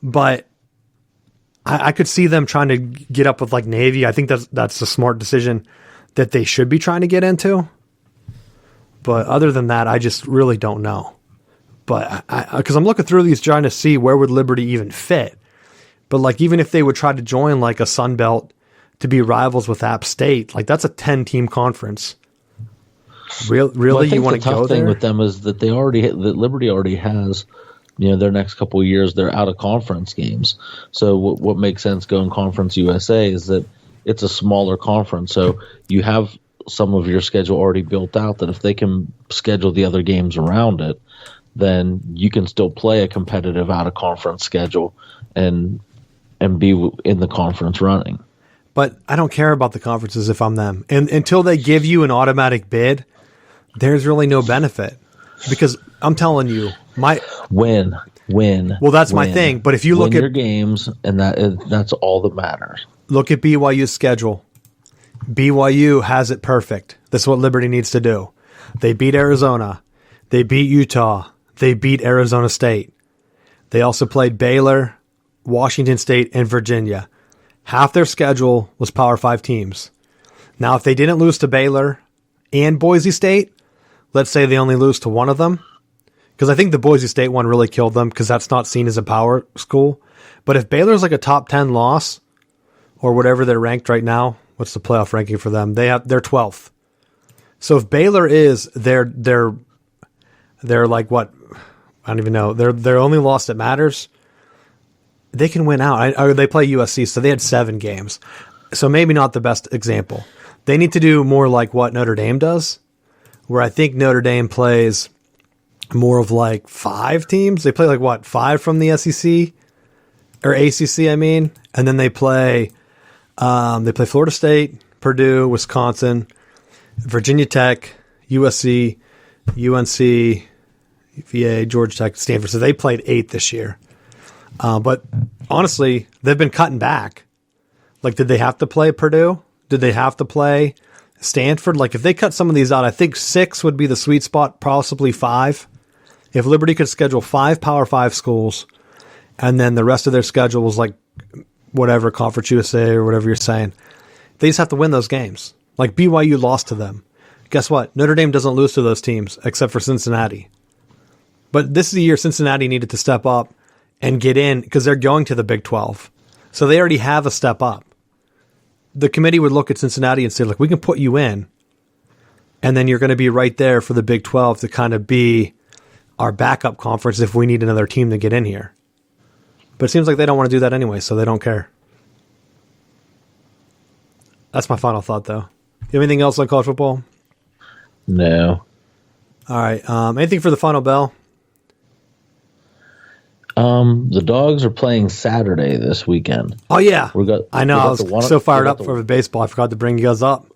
But I could see them trying to get up with like Navy. I think that's a smart decision that they should be trying to get into. But other than that, I just really don't know. But because I'm looking through these trying to see where would Liberty even fit. But like even if they would try to join like a Sun Belt to be rivals with App State, like that's a 10-team conference. Really, well, you want to go there? The tough thing with them is that that Liberty already has, their next couple of years they're out of conference games. So what makes sense going Conference USA is that it's a smaller conference, so you have some of your schedule already built out. That if they can schedule the other games around it, then you can still play a competitive out of conference schedule and be in the conference running. But I don't care about the conferences if I'm them. And until they give you an automatic bid, there's really no benefit. Because I'm telling you, win. Well, that's my thing. But if you look at your games, and that's all that matters. Look at BYU's schedule. BYU has it perfect. That's what Liberty needs to do. They beat Arizona. They beat Utah. They beat Arizona State. They also played Baylor, Washington State, and Virginia. Half their schedule was Power 5 teams. Now, if they didn't lose to Baylor and Boise State, let's say they only lose to one of them, because I think the Boise State one really killed them because that's not seen as a power school. But if Baylor's like a top 10 loss or whatever they're ranked right now, what's the playoff ranking for them? They're 12th. So if Baylor is they're like what? I don't even know. They're only loss that matters. They can win out. They play USC, so they had 7 games. So maybe not the best example. They need to do more like what Notre Dame does, where I think Notre Dame plays more of like 5 teams. They play like what, 5 from the SEC or ACC, I mean, and then they play Florida State, Purdue, Wisconsin, Virginia Tech, USC, UNC, VA, Georgia Tech, Stanford. So they played 8 this year. But honestly, they've been cutting back. Like, did they have to play Purdue? Did they have to play Stanford? Like, if they cut some of these out, I think 6 would be the sweet spot, possibly 5. If Liberty could schedule 5 Power 5 schools, and then the rest of their schedule was like whatever, Conference USA or whatever you're saying, they just have to win those games. Like BYU lost to them. Guess what? Notre Dame doesn't lose to those teams except for Cincinnati. But this is the year Cincinnati needed to step up and get in because they're going to the Big 12. So they already have a step up. The committee would look at Cincinnati and say, look, we can put you in, and then you're going to be right there for the Big 12 to kind of be our backup conference if we need another team to get in here. But it seems like they don't want to do that anyway, so they don't care. That's my final thought, though. You have anything else on college football? No. All right. Anything for the final bell? The Dogs are playing Saturday this weekend. Oh, yeah. I know. I was so fired up for the baseball. I forgot to bring you guys up.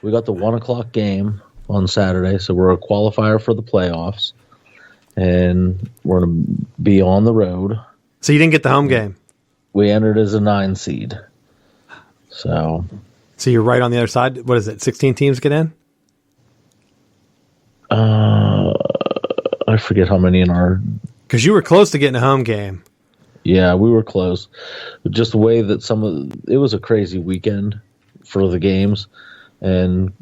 We got the 1 o'clock game on Saturday, so we're a qualifier for the playoffs. And we're going to be on the road. So you didn't get the home game? We entered as a 9 seed. So you're right on the other side? What is it, 16 teams get in? I forget how many in our... Because you were close to getting a home game. Yeah, we were close. Just the way that it was a crazy weekend for the games. And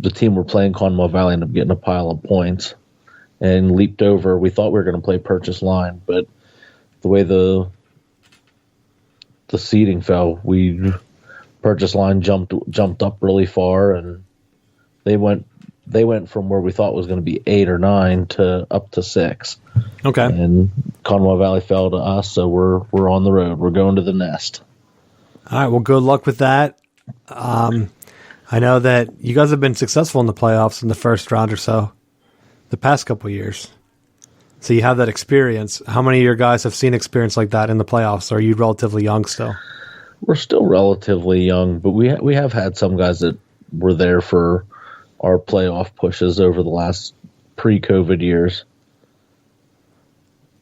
the team we're playing, Conwell Valley, ended up getting a pile of points and leaped over. We thought we were going to play purchase line, but the way the seeding fell, purchase line jumped up really far, and they went from where we thought was going to be 8 or 9 to up to 6. Okay. And Conwell Valley fell to us, so we're on the road. We're going to the nest. All right. Well, good luck with that. I know that you guys have been successful in the playoffs in the first round or so the past couple of years. So you have that experience. How many of your guys have seen experience like that in the playoffs? Or are you relatively young still? We're still relatively young, but we have had some guys that were there for our playoff pushes over the last pre-COVID years.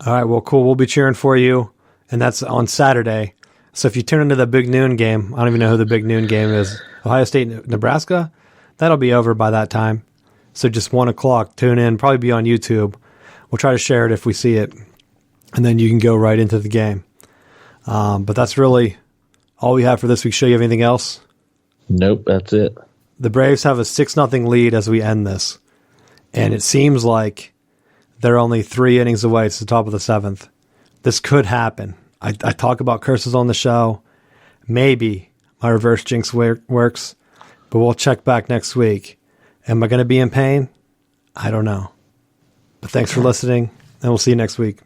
All right, well, cool. We'll be cheering for you, and that's on Saturday. So if you turn into the big noon game, I don't even know who the big noon game is, Ohio State, Nebraska, that'll be over by that time. So just 1 o'clock, tune in, probably be on YouTube. We'll try to share it if we see it, and then you can go right into the game. But that's really all we have for this week's show. You have anything else? Nope, that's it. The Braves have a 6-0 lead as we end this, and it seems like they're only 3 innings away. It's the top of the 7th. This could happen. I talk about curses on the show. Maybe my reverse jinx works, but we'll check back next week. Am I going to be in pain? I don't know. But thanks for listening, and we'll see you next week.